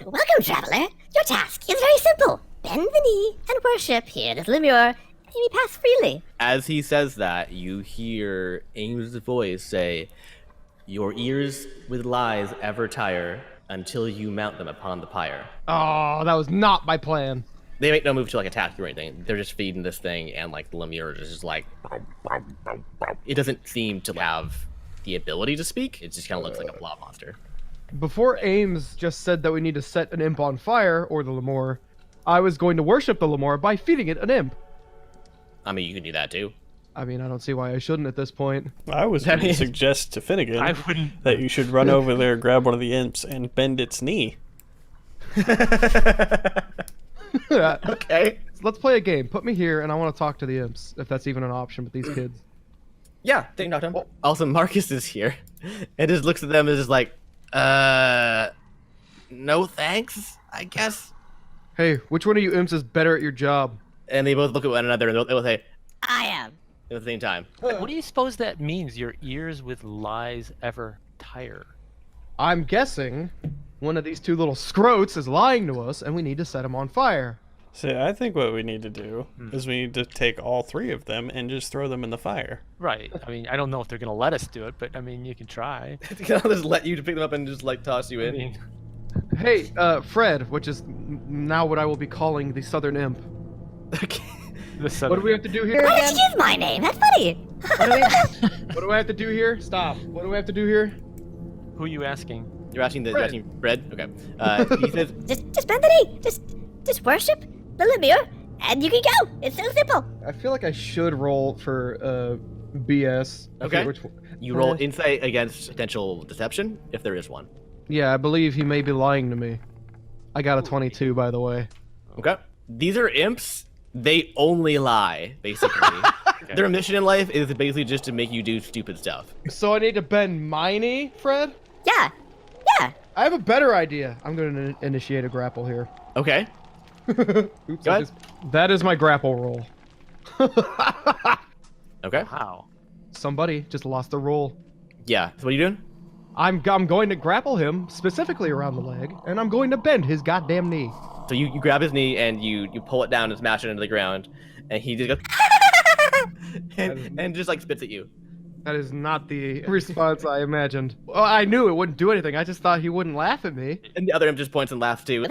[SPEAKER 7] Welcome, traveler. Your task is very simple. Bend the knee and worship here this lemure, and you may pass freely.
[SPEAKER 1] as he says that, you hear Ames's voice say, Your ears with lies ever tire until you mount them upon the pyre.
[SPEAKER 5] Oh, that was not my plan.
[SPEAKER 1] They make no move to like attack you or anything. They're just feeding this thing, and like the lemure is just like, it doesn't seem to have the ability to speak. It just kind of looks like a blob monster.
[SPEAKER 5] Before Ames just said that we need to set an imp on fire, or the lemur, I was going to worship the lemur by feeding it an imp.
[SPEAKER 1] I mean, you can do that too.
[SPEAKER 5] I mean, I don't see why I shouldn't at this point.
[SPEAKER 2] I was going to suggest to Finnegan
[SPEAKER 4] I wouldn't.
[SPEAKER 2] that you should run over there, grab one of the imps, and bend its knee.
[SPEAKER 1] Okay.
[SPEAKER 5] So let's play a game. Put me here, and I want to talk to the imps, if that's even an option with these kids.
[SPEAKER 1] Yeah, they knocked him. Also, Marcus is here, and just looks at them and is like, no thanks, I guess.
[SPEAKER 5] Hey, which one of you imps is better at your job?
[SPEAKER 1] And they both look at one another and they'll say
[SPEAKER 7] I am.
[SPEAKER 1] at the same time.
[SPEAKER 4] What do you suppose that means? Your ears with lies ever tire.
[SPEAKER 5] I'm guessing one of these two little scroats is lying to us, and we need to set him on fire.
[SPEAKER 2] See, I think what we need to do is we need to take all three of them and just throw them in the fire.
[SPEAKER 4] Right. I mean, I don't know if they're gonna let us do it, but I mean, you can try.
[SPEAKER 1] I'll just let you pick them up and just like toss you
[SPEAKER 4] I
[SPEAKER 1] in.
[SPEAKER 4] mean,
[SPEAKER 5] Hey, Fred, which is now what I will be calling the Southern Imp.
[SPEAKER 1] Okay.
[SPEAKER 5] What do we have to do here?
[SPEAKER 7] Why did you use my name? That's funny.
[SPEAKER 5] What do I have to do here? Stop. What do I have to do here?
[SPEAKER 4] who are you asking?
[SPEAKER 1] You're asking
[SPEAKER 5] Fred.
[SPEAKER 1] Fred? Okay. He says,
[SPEAKER 7] Just bend the knee. Just worship the lemure, and you can go. It's so simple.
[SPEAKER 5] I feel like I should roll for BS. I forget
[SPEAKER 1] Okay.
[SPEAKER 5] Which one.
[SPEAKER 1] you roll insight against potential deception, if there is one.
[SPEAKER 5] Yeah, I believe he may be lying to me. I got a 22, by the way.
[SPEAKER 1] Okay. These are imps. They only lie, basically. Their mission in life is basically just to make you do stupid stuff.
[SPEAKER 5] So I need to bend my knee, Fred?
[SPEAKER 7] Yeah.
[SPEAKER 5] I have a better idea. I'm going to initiate a grapple here.
[SPEAKER 1] Okay.
[SPEAKER 5] Oops,
[SPEAKER 1] Go ahead.
[SPEAKER 5] That is my grapple roll.
[SPEAKER 1] Okay.
[SPEAKER 4] Wow.
[SPEAKER 5] Somebody just lost a roll.
[SPEAKER 1] Yeah. So what are you doing?
[SPEAKER 5] I'm going to grapple him, specifically around the leg, and I'm going to bend his goddamn knee.
[SPEAKER 1] So you grab his knee and you pull it down and smash it into the ground, and he just goes and just like spits at you.
[SPEAKER 5] That is not the response I imagined. Well, I knew it wouldn't do anything. I just thought he wouldn't laugh at me.
[SPEAKER 1] And the other imp just points and laughs too.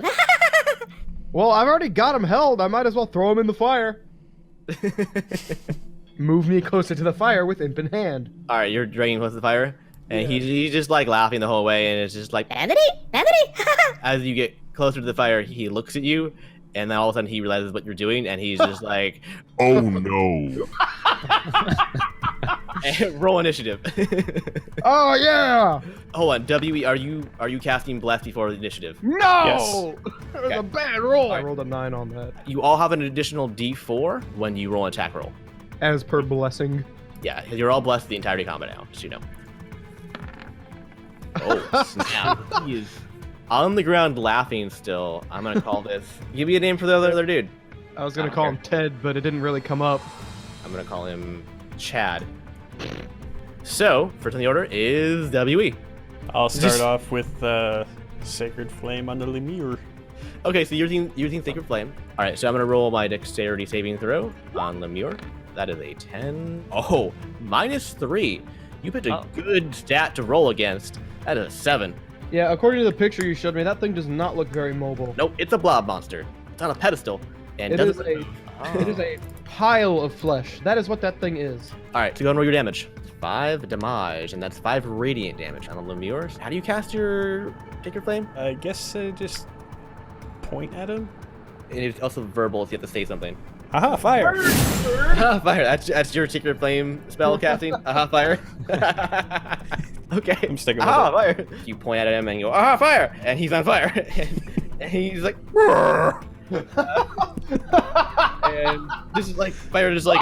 [SPEAKER 5] Well, I've already got him held. I might as well throw him in the fire. Move me closer to the fire with imp in hand.
[SPEAKER 1] All right, you're dragging close to the fire, and he's just like laughing the whole way, and it's just like
[SPEAKER 7] Bend the knee. Bend the knee.
[SPEAKER 1] as you get closer to the fire, he looks at you, and then all of a sudden he realizes what you're doing, and he's just like,
[SPEAKER 8] Oh no.
[SPEAKER 1] roll initiative.
[SPEAKER 5] Oh yeah!
[SPEAKER 1] Hold on, WE, are you casting bless before the initiative?
[SPEAKER 5] No!
[SPEAKER 2] Yes.
[SPEAKER 5] That was a bad roll. I rolled a 9 on that.
[SPEAKER 1] You all have an additional D4 when you roll an attack roll.
[SPEAKER 5] As per blessing.
[SPEAKER 1] Yeah, 'cause you're all blessed the entirety of combat now, just so you know. Oh, snap. He is on the ground laughing still. I'm gonna call this. Give me a name for the other dude.
[SPEAKER 5] I was gonna call him Ted, but it didn't really come up.
[SPEAKER 1] I'm gonna call him Chad. So, first on the order is WE.
[SPEAKER 2] I'll start off with Sacred Flame on the Lemure.
[SPEAKER 1] Okay, so you're using Sacred Flame. All right, so I'm gonna roll my Dexterity saving throw on Lemure. That is a 10. Oh, -3. You picked a good stat to roll against. That is a 7.
[SPEAKER 5] Yeah, according to the picture you showed me, that thing does not look very mobile.
[SPEAKER 1] Nope, it's a blob monster. It's on a pedestal and
[SPEAKER 5] It
[SPEAKER 1] doesn't
[SPEAKER 5] is it is a pile of flesh. That is what that thing is.
[SPEAKER 1] All right, so go and roll your damage. 5 damage, and that's 5 radiant damage on a Lemure. How do you cast your Sacred Flame?
[SPEAKER 2] I guess just point at him.
[SPEAKER 1] And it's also verbal, so you have to say something.
[SPEAKER 2] Aha, fire!
[SPEAKER 1] Aha, fire. That's your Sacred Flame spell casting. Aha, fire. Okay.
[SPEAKER 2] I'm sticking with
[SPEAKER 1] Aha,
[SPEAKER 2] it.
[SPEAKER 1] fire. You point at him and you go, aha, fire! And he's on fire. and he's like, and this is like fire just like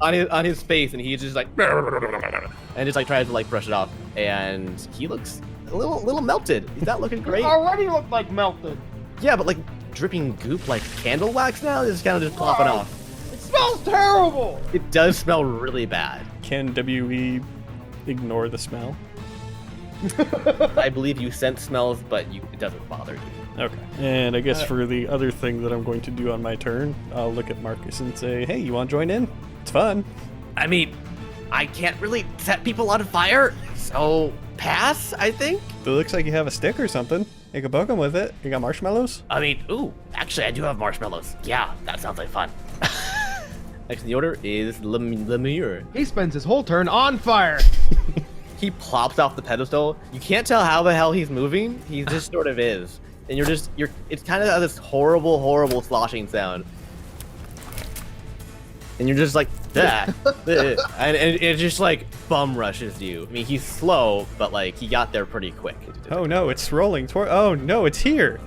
[SPEAKER 1] on his face, and he's just like and just like tries to like brush it off, and he looks a little melted. He's not looking great.
[SPEAKER 5] Already look like melted.
[SPEAKER 1] Yeah, but like dripping goop like candle wax now is kind of just popping off.
[SPEAKER 5] It smells terrible.
[SPEAKER 1] It does smell really bad.
[SPEAKER 2] Can WE ignore the smell?
[SPEAKER 1] I believe you sense smells, but it doesn't bother you.
[SPEAKER 2] Okay. And I guess for the other thing that I'm going to do on my turn, I'll look at Marcus and say, hey, you want to join in? It's fun.
[SPEAKER 1] I mean, I can't really set people on fire,
[SPEAKER 6] So, pass, I think?
[SPEAKER 2] It looks like you have a stick or something. You can poke him with it. You got marshmallows?
[SPEAKER 6] I mean, ooh, actually, I do have marshmallows. Yeah, that sounds like fun.
[SPEAKER 1] Next in the order is Lemure.
[SPEAKER 5] He spends his whole turn on fire.
[SPEAKER 1] He plops off the pedestal. You can't tell how the hell he's moving. He just sort of is. And it's kind of this horrible sloshing sound. And you're just like, and it just like bum rushes you. I mean, he's slow, but like he got there pretty quick.
[SPEAKER 2] Oh no, it's rolling toward. Oh no, it's here.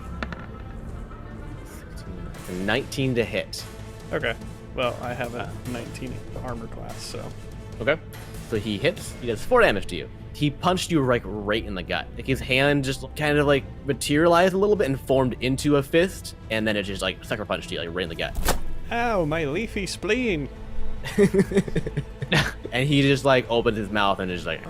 [SPEAKER 1] 19 to hit.
[SPEAKER 2] Okay. Well, I have a 19 armor class, so.
[SPEAKER 1] Okay. So he hits. He does 4 damage to you. He punched you like right in the gut. Like his hand just kind of like materialized a little bit and formed into a fist, and then it just like sucker punched you like right in the gut.
[SPEAKER 2] Ow, my leafy spleen.
[SPEAKER 1] And he just like opens his mouth and is like.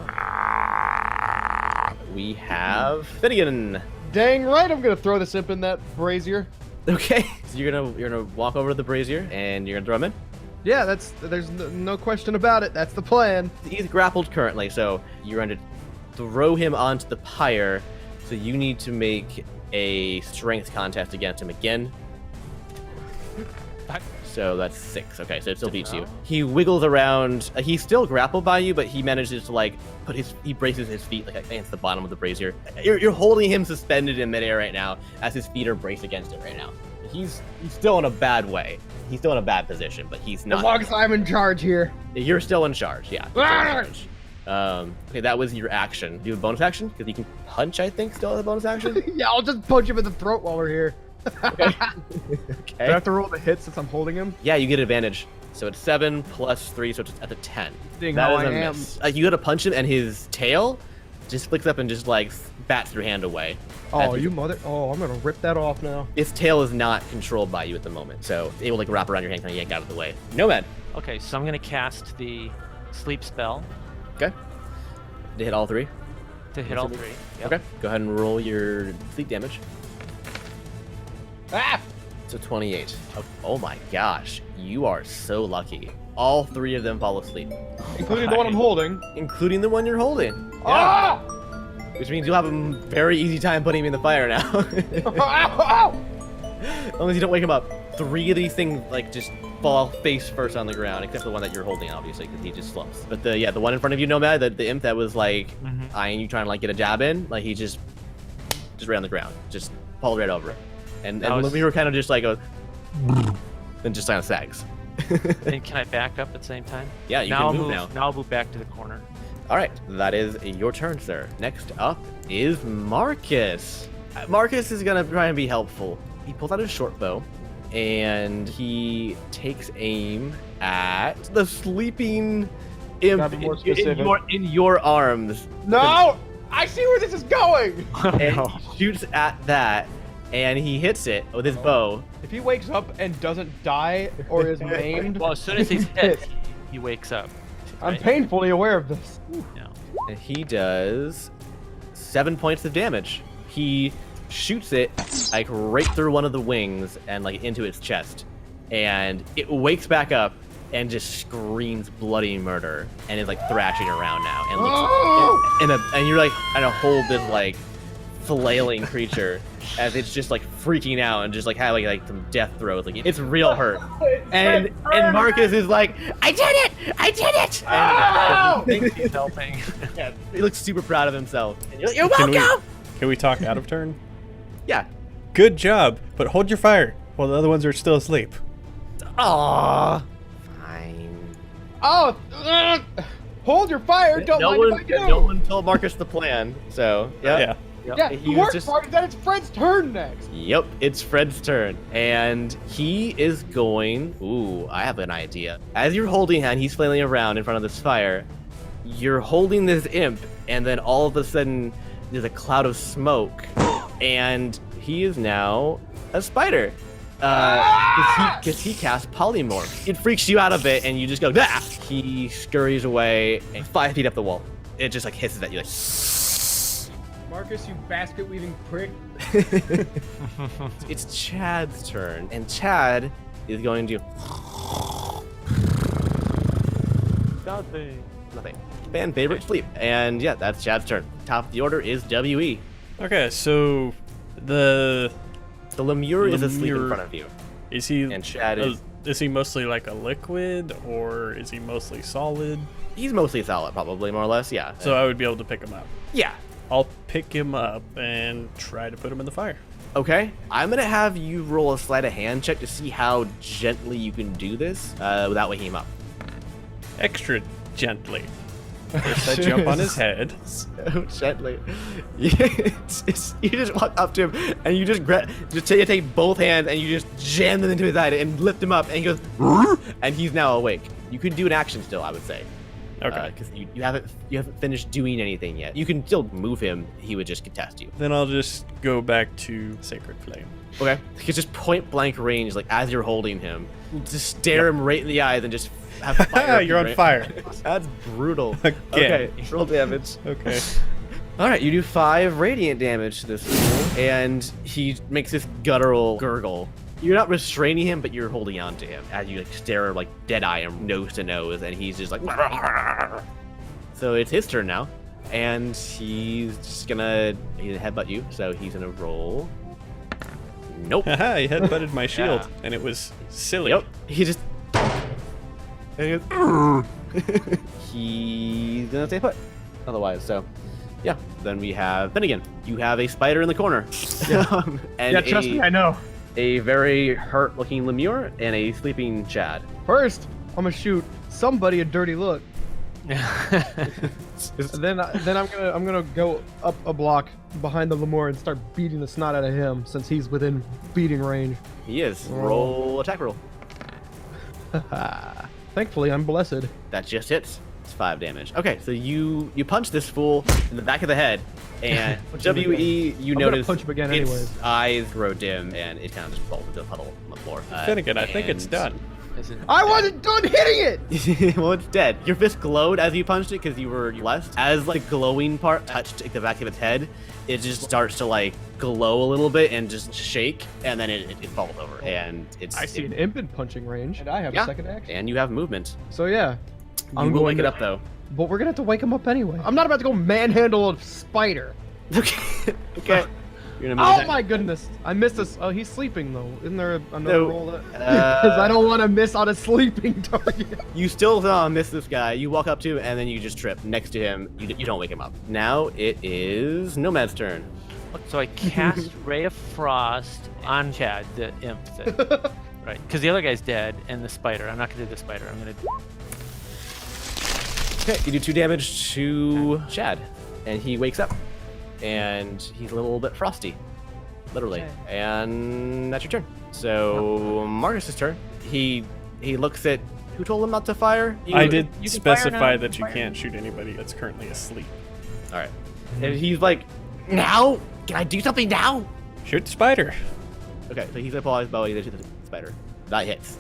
[SPEAKER 1] We have Finnegan.
[SPEAKER 5] Dang right, I'm gonna throw this imp in that brazier.
[SPEAKER 1] Okay. So you're gonna walk over to the brazier and you're gonna throw him in.
[SPEAKER 5] Yeah, there's no question about it. That's the plan.
[SPEAKER 1] He's grappled currently, so you're going to throw him onto the pyre. So you need to make a strength contest against him again. So that's 6. Okay, so it still beats you. He wiggles around. He's still grappled by you, but he manages to like he braces his feet like against the bottom of the brazier. You're holding him suspended in midair right now as his feet are braced against it right now. He's still in a bad way. He's still in a bad position, but he's not.
[SPEAKER 5] As long as I'm in charge here.
[SPEAKER 1] You're still in charge, yeah. You're still in charge. Okay, that was your action. Do you have a bonus action? Because he can punch, I think, still as a bonus action.
[SPEAKER 5] Yeah, I'll just punch him in the throat while we're here.
[SPEAKER 1] Okay.
[SPEAKER 5] Do I have to roll the hit since I'm holding him?
[SPEAKER 1] Yeah, you get advantage. So it's 7 plus 3, so it's at the 10.
[SPEAKER 5] Seeing
[SPEAKER 1] That
[SPEAKER 5] how
[SPEAKER 1] is
[SPEAKER 5] I
[SPEAKER 1] a
[SPEAKER 5] am.
[SPEAKER 1] miss. You gotta punch him, and his tail just flicks up and just like bats your hand away.
[SPEAKER 5] Oh, you mother! Oh, I'm gonna rip that off now.
[SPEAKER 1] Its tail is not controlled by you at the moment, so it's able to like wrap around your hand, kind of yank out of the way. Nomad.
[SPEAKER 4] Okay, so I'm gonna cast the sleep spell
[SPEAKER 1] Okay. To hit all 3.
[SPEAKER 4] to hit all 3. Yep.
[SPEAKER 1] Okay. Go ahead and roll your sleep damage.
[SPEAKER 5] Ah!
[SPEAKER 1] So 28. Oh my gosh, you are so lucky. All 3 of them fall asleep,
[SPEAKER 5] Including the one I'm holding.
[SPEAKER 1] including the one you're holding.
[SPEAKER 5] Ah!
[SPEAKER 1] Which means you'll have a very easy time putting him in the fire now. As long as you don't wake him up. 3 of these things like just fall face first on the ground, except the one that you're holding, obviously, because he just slumps. But the one in front of you, Nomad, the imp that was like eyeing you, trying to like get a jab in, like he just right on the ground, just fall right over it. And we were kind of just like then just kind of sags.
[SPEAKER 4] And can I back up at the same time?
[SPEAKER 1] Yeah, you
[SPEAKER 4] now
[SPEAKER 1] can
[SPEAKER 4] I'll
[SPEAKER 1] move now.
[SPEAKER 4] Now I'll move back to the corner.
[SPEAKER 1] All right, that is your turn, sir. Next up is Marcus. Marcus is gonna try and be helpful. He pulls out his short bow, and he takes aim at the sleeping imp
[SPEAKER 5] Gotta be more specific.
[SPEAKER 1] in your arms.
[SPEAKER 5] No! I see where this is going!
[SPEAKER 1] And he shoots at that, and he hits it with his bow.
[SPEAKER 5] If he wakes up and doesn't die or is maimed,
[SPEAKER 4] Well, as soon as he's hit, he wakes up.
[SPEAKER 5] I'm
[SPEAKER 4] right?
[SPEAKER 5] painfully aware of this.
[SPEAKER 4] No.
[SPEAKER 1] And he does 7 points of damage. He shoots it like right through one of the wings and like into its chest, and it wakes back up and just screams bloody murder and is like thrashing around now and looks and you're like trying to hold this like flailing creature as it's just like freaking out and just like having like some death throes, like it's real hurt. And Marcus is like, I did it! And
[SPEAKER 4] He thinks he's helping.
[SPEAKER 1] yeah, he looks super proud of himself. And you're like, you're
[SPEAKER 2] Can
[SPEAKER 1] welcome.
[SPEAKER 2] Can we talk out of turn?
[SPEAKER 1] Yeah.
[SPEAKER 2] Good job, but hold your fire while the other ones are still asleep.
[SPEAKER 1] Aww. Fine.
[SPEAKER 5] Oh! Hold your fire! Don't mind if I do!
[SPEAKER 1] No one told Marcus the plan, so
[SPEAKER 2] Yeah.
[SPEAKER 5] Yeah,
[SPEAKER 1] He
[SPEAKER 5] the
[SPEAKER 1] was
[SPEAKER 5] worst
[SPEAKER 1] just-
[SPEAKER 5] part is that it's Fred's turn next!
[SPEAKER 1] Yep, it's Fred's turn. And he is going... Ooh, I have an idea. As you're holding him, he's flailing around in front of this fire. You're holding this imp, and then all of a sudden, there's a cloud of smoke. And he is now a spider. Because he casts polymorph. It freaks you out a bit, and you just go, ah! He scurries away and 5 feet up the wall. It just like hisses at you like...
[SPEAKER 5] Marcus, you basket weaving prick.
[SPEAKER 1] It's Chad's turn, and Chad is going to Nothing. Fan favorite sleep. And yeah, that's Chad's turn. Top of the order is WE.
[SPEAKER 2] Okay, so the
[SPEAKER 1] Lemure is asleep in
[SPEAKER 2] Lemure-
[SPEAKER 1] front of you.
[SPEAKER 2] is he
[SPEAKER 1] And Chad is
[SPEAKER 2] he mostly like a liquid or is he mostly solid?
[SPEAKER 1] he's mostly solid, probably, more or less, yeah.
[SPEAKER 2] So I would be able to pick him up.
[SPEAKER 1] Yeah.
[SPEAKER 2] I'll pick him up and try to put him in the fire.
[SPEAKER 1] Okay. I'm gonna have you roll a sleight of hand check to see how gently you can do this without waking him up.
[SPEAKER 2] Extra gently. First I jump on his head.
[SPEAKER 1] So gently. You just walk up to him and you just take both hands and you just jam them into his eye and lift him up and he goes, and he's now awake. You can do an action still, I would say.
[SPEAKER 2] Okay.
[SPEAKER 1] Because you haven't finished doing anything yet. You can still move him. He would just contest you.
[SPEAKER 2] Then I'll just go back to Sacred Flame.
[SPEAKER 1] Okay. You can just point blank range, like as you're holding him, just stare him right in the eyes and just have fire.
[SPEAKER 2] You're on fire.
[SPEAKER 1] That's brutal.
[SPEAKER 2] Again.
[SPEAKER 1] Okay. Roll damage.
[SPEAKER 2] Okay.
[SPEAKER 1] All right, you do 5 radiant damage to this fool, and he makes this guttural gurgle. You're not restraining him, but you're holding on to him as you like stare like dead eye him nose to nose, and he's just like. So it's his turn now, and he's gonna headbutt you. So he's gonna roll. Nope.
[SPEAKER 2] Haha, he headbutted my shield,
[SPEAKER 1] Yeah.
[SPEAKER 2] and it was silly.
[SPEAKER 1] Yep. He just. And he goes. He's gonna stay put. Otherwise, so. Yeah. Then we have Finnegan. You have a spider in the corner. And
[SPEAKER 5] Yeah, trust me, I know.
[SPEAKER 1] a very hurt-looking Lemure and a sleeping Chad.
[SPEAKER 5] First, I'm gonna shoot somebody a dirty look. Then I'm gonna go up a block behind the Lemure and start beating the snot out of him since he's within beating range.
[SPEAKER 1] He is. Roll attack roll.
[SPEAKER 5] Thankfully, I'm blessed.
[SPEAKER 1] That just hits. It's 5 damage. Okay, so you punch this fool in the back of the head, and WE, you
[SPEAKER 5] I'm gonna
[SPEAKER 1] notice
[SPEAKER 5] punch him again
[SPEAKER 1] its
[SPEAKER 5] anyways.
[SPEAKER 1] eyes grow dim, and it kind of just falls into a puddle on the floor.
[SPEAKER 2] Finnegan, I think it's
[SPEAKER 1] and-
[SPEAKER 2] done.
[SPEAKER 5] I wasn't done hitting it.
[SPEAKER 1] Well, it's dead. Your fist glowed as you punched it because you were blessed. As like the glowing part touched like, the back of its head, it just starts to like glow a little bit and just shake, and then it falls over. And it's
[SPEAKER 5] I see an imp in punching range, and I have
[SPEAKER 1] yeah,
[SPEAKER 5] a second action.
[SPEAKER 1] and you have movement.
[SPEAKER 5] So yeah,
[SPEAKER 1] You will wake it up though.
[SPEAKER 5] But we're gonna have to wake him up anyway. I'm not about to go manhandle a spider.
[SPEAKER 1] Okay. Okay. You're gonna move
[SPEAKER 5] Oh
[SPEAKER 1] that.
[SPEAKER 5] my goodness! I missed this. Oh, he's sleeping though. Isn't there another
[SPEAKER 1] No.
[SPEAKER 5] roll that? Because I don't want to miss on a sleeping target.
[SPEAKER 1] You still miss this guy. You walk up to him and then you just trip next to him. You don't wake him up. Now it is Nomad's turn.
[SPEAKER 4] So I cast Ray of Frost on Chad, the imp thing. Right, because the other guy's dead, and the spider. I'm not gonna do the spider. I'm gonna.
[SPEAKER 1] Okay, you do 2 damage to Chad, and he wakes up, and he's a little bit frosty, literally.
[SPEAKER 4] Okay.
[SPEAKER 1] And that's your turn. So Marcus's turn. He looks at who told him not to fire.
[SPEAKER 2] I did
[SPEAKER 4] you can fire
[SPEAKER 2] specify
[SPEAKER 4] now,
[SPEAKER 2] that you
[SPEAKER 4] fire.
[SPEAKER 2] can't shoot anybody that's currently asleep.
[SPEAKER 1] All right, and he's like, now? Can I do something now?
[SPEAKER 2] Shoot the spider.
[SPEAKER 1] Okay, so he's gonna pull out his bow. He's gonna shoot the spider. That hits.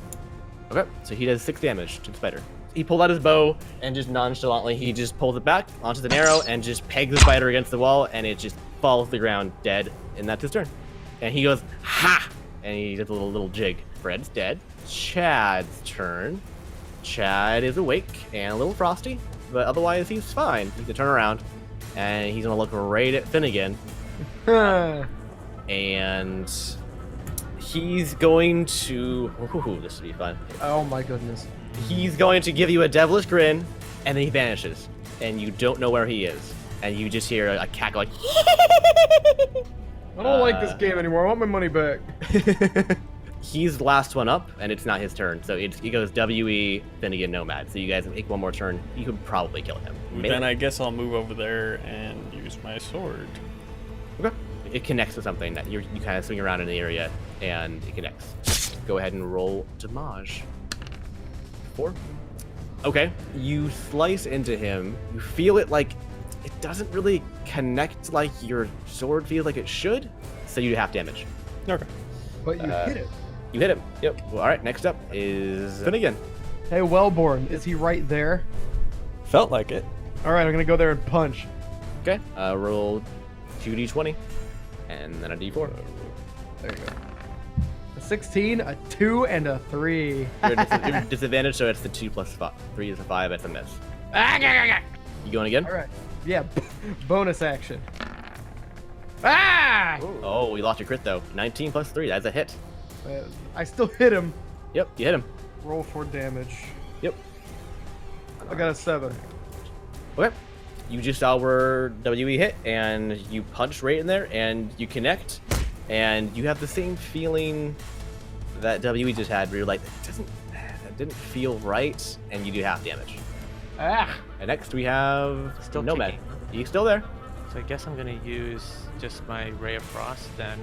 [SPEAKER 1] Okay, so he does 6 damage to the spider. He pulled out his bow and just nonchalantly he just pulls it back, launches an arrow, and just pegs the spider against the wall, and it just falls to the ground dead. And that's his turn. And he goes, ha! And he does a little jig. Fred's dead. Chad's turn. Chad is awake and a little frosty, but otherwise he's fine. He's gonna turn around, and he's gonna look right at Finnegan, and he's going to. Ooh, this will be fun.
[SPEAKER 5] Oh my goodness.
[SPEAKER 1] He's going to give you a devilish grin, and then he vanishes, and you don't know where he is, and you just hear a cackle like.
[SPEAKER 5] I don't like this game anymore. I want my money back.
[SPEAKER 1] He's the last one up, and it's not his turn, so it goes WE Finnegan Nomad. So you guys make one more turn. You could probably kill him.
[SPEAKER 2] Then I guess I'll move over there and use my sword.
[SPEAKER 1] Okay. It connects to something that you kind of swing around in the area, and it connects. Go ahead and roll damage. 4. Okay. You slice into him. You feel it like it doesn't really connect like your sword feels like it should, so you do half damage.
[SPEAKER 2] Okay.
[SPEAKER 5] But you hit it.
[SPEAKER 1] You hit him. Yep. Well, all right. Next up is Finnegan.
[SPEAKER 5] Hey, Wellborn, is he right there?
[SPEAKER 2] Felt like it.
[SPEAKER 5] All right, I'm gonna go there and punch.
[SPEAKER 1] Okay. Roll 2d20, and then a d4.
[SPEAKER 5] There you go. A 16, a 2, and a 3.
[SPEAKER 1] You're at disadvantage, so it's the 2 plus 5. 3 is a 5. It's a miss. You going again?
[SPEAKER 5] All right. Yeah. Bonus action. Ah!
[SPEAKER 1] Oh, we lost your crit though. 19 plus 3. That's a hit.
[SPEAKER 5] I still hit him.
[SPEAKER 1] Yep, you hit him.
[SPEAKER 2] Roll for damage.
[SPEAKER 1] Yep.
[SPEAKER 5] I got a 7.
[SPEAKER 1] Okay. You just saw where WE hit, and you punch right in there, and you connect, and you have the same feeling that WE just had, where you're like, that didn't feel right, and you do half damage.
[SPEAKER 5] Ah!
[SPEAKER 1] And next we have
[SPEAKER 4] Still
[SPEAKER 1] Nomad.
[SPEAKER 4] kicking.
[SPEAKER 1] He's still there.
[SPEAKER 4] So I guess I'm gonna use just my Ray of Frost then,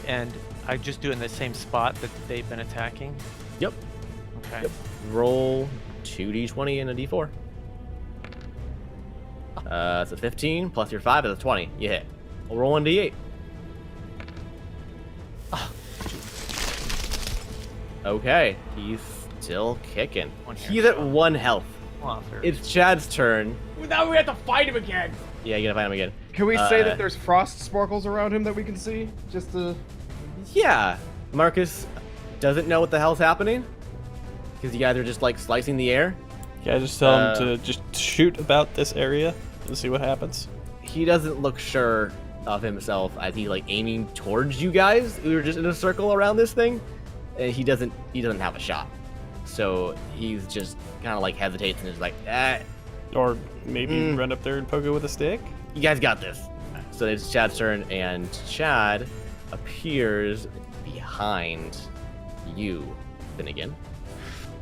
[SPEAKER 4] and I just do it in the same spot that they've been attacking.
[SPEAKER 1] Yep.
[SPEAKER 4] Okay.
[SPEAKER 1] Yep. Roll 2d20 and a d4. It's a 15 plus your 5 is a 20. You hit. We'll roll 1d8. Okay, he's still kicking. He's at 1 health. It's Chad's turn.
[SPEAKER 3] Now we have to fight him again.
[SPEAKER 1] Yeah, you gotta find him again.
[SPEAKER 5] Can we say that there's frost sparkles around him that we can see? Just to...
[SPEAKER 1] Yeah. Marcus doesn't know what the hell's happening. Because you guys are just like slicing the air.
[SPEAKER 2] Yeah, I just tell him to just shoot about this area and see what happens.
[SPEAKER 1] He doesn't look sure of himself as he's like aiming towards you guys who are just in a circle around this thing. And he doesn't have a shot. So he's just kind of like hesitates and is like,
[SPEAKER 2] Or maybe run up there and poke it with a stick.
[SPEAKER 1] you guys got this. So it's Chad's turn, and Chad appears behind you, Finnegan.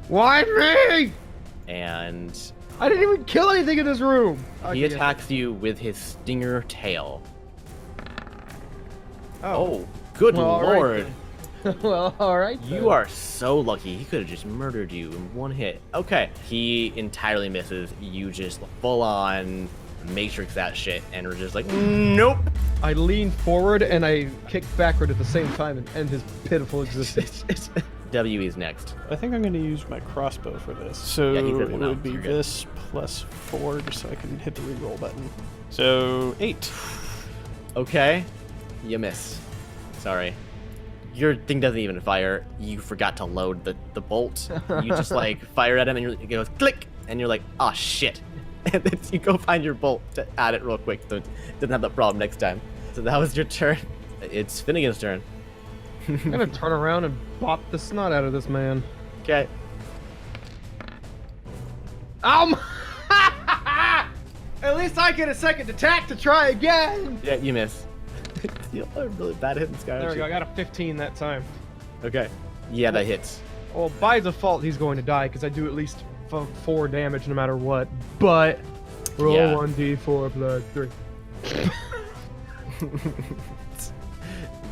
[SPEAKER 5] Why me?
[SPEAKER 1] And
[SPEAKER 5] I didn't even kill anything in this room.
[SPEAKER 1] he attacks you with his stinger tail. Oh, good
[SPEAKER 5] Well, all right
[SPEAKER 1] lord.
[SPEAKER 5] Well, all right.
[SPEAKER 1] You are so lucky. He could have just murdered you in one hit. Okay. He entirely misses. You just full on matrix that shit and we're just like, nope.
[SPEAKER 5] I leaned forward and I kicked backward at the same time and end his pitiful existence.
[SPEAKER 1] WE's next.
[SPEAKER 2] I think I'm going to use my crossbow for this. So
[SPEAKER 1] Yeah, he said
[SPEAKER 2] it
[SPEAKER 1] one out.
[SPEAKER 2] would be
[SPEAKER 1] You're good.
[SPEAKER 2] this plus 4 just so I can hit the reroll button. So 8.
[SPEAKER 1] Okay. You miss. Sorry. Your thing doesn't even fire. You forgot to load the bolt. You just like fire at him and it goes click and you're like, oh shit. And then you go find your bolt to add it real quick so it doesn't have that problem next time. So that was your turn. It's Finnegan's turn.
[SPEAKER 5] I'm gonna turn around and bop the snot out of this man.
[SPEAKER 1] Okay.
[SPEAKER 5] At least I get a second attack to try again.
[SPEAKER 1] Yeah, you miss. You're really bad at this guy.
[SPEAKER 5] There
[SPEAKER 1] aren't
[SPEAKER 5] we go. I
[SPEAKER 1] you?
[SPEAKER 5] got a 15 that time.
[SPEAKER 1] Okay. Yeah, that hits.
[SPEAKER 5] Well, by default, he's going to die because I do at least 4 damage no matter what. But roll
[SPEAKER 1] Yeah.
[SPEAKER 5] 1d4 plus 3.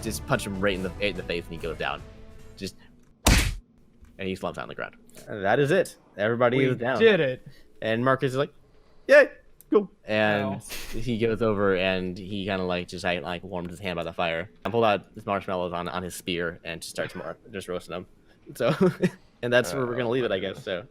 [SPEAKER 1] Just punch him right in the face and he goes down. Just and he slumps on the ground. And that is it. Everybody
[SPEAKER 5] We
[SPEAKER 1] is down.
[SPEAKER 5] did it.
[SPEAKER 1] And Marcus is like, yay, cool. And
[SPEAKER 5] Wow.
[SPEAKER 1] he goes over and he kind of like just like warms his hand by the fire and pulled out his marshmallows on his spear and just starts just roasting them. So, and that's where we're gonna leave it, I guess. So.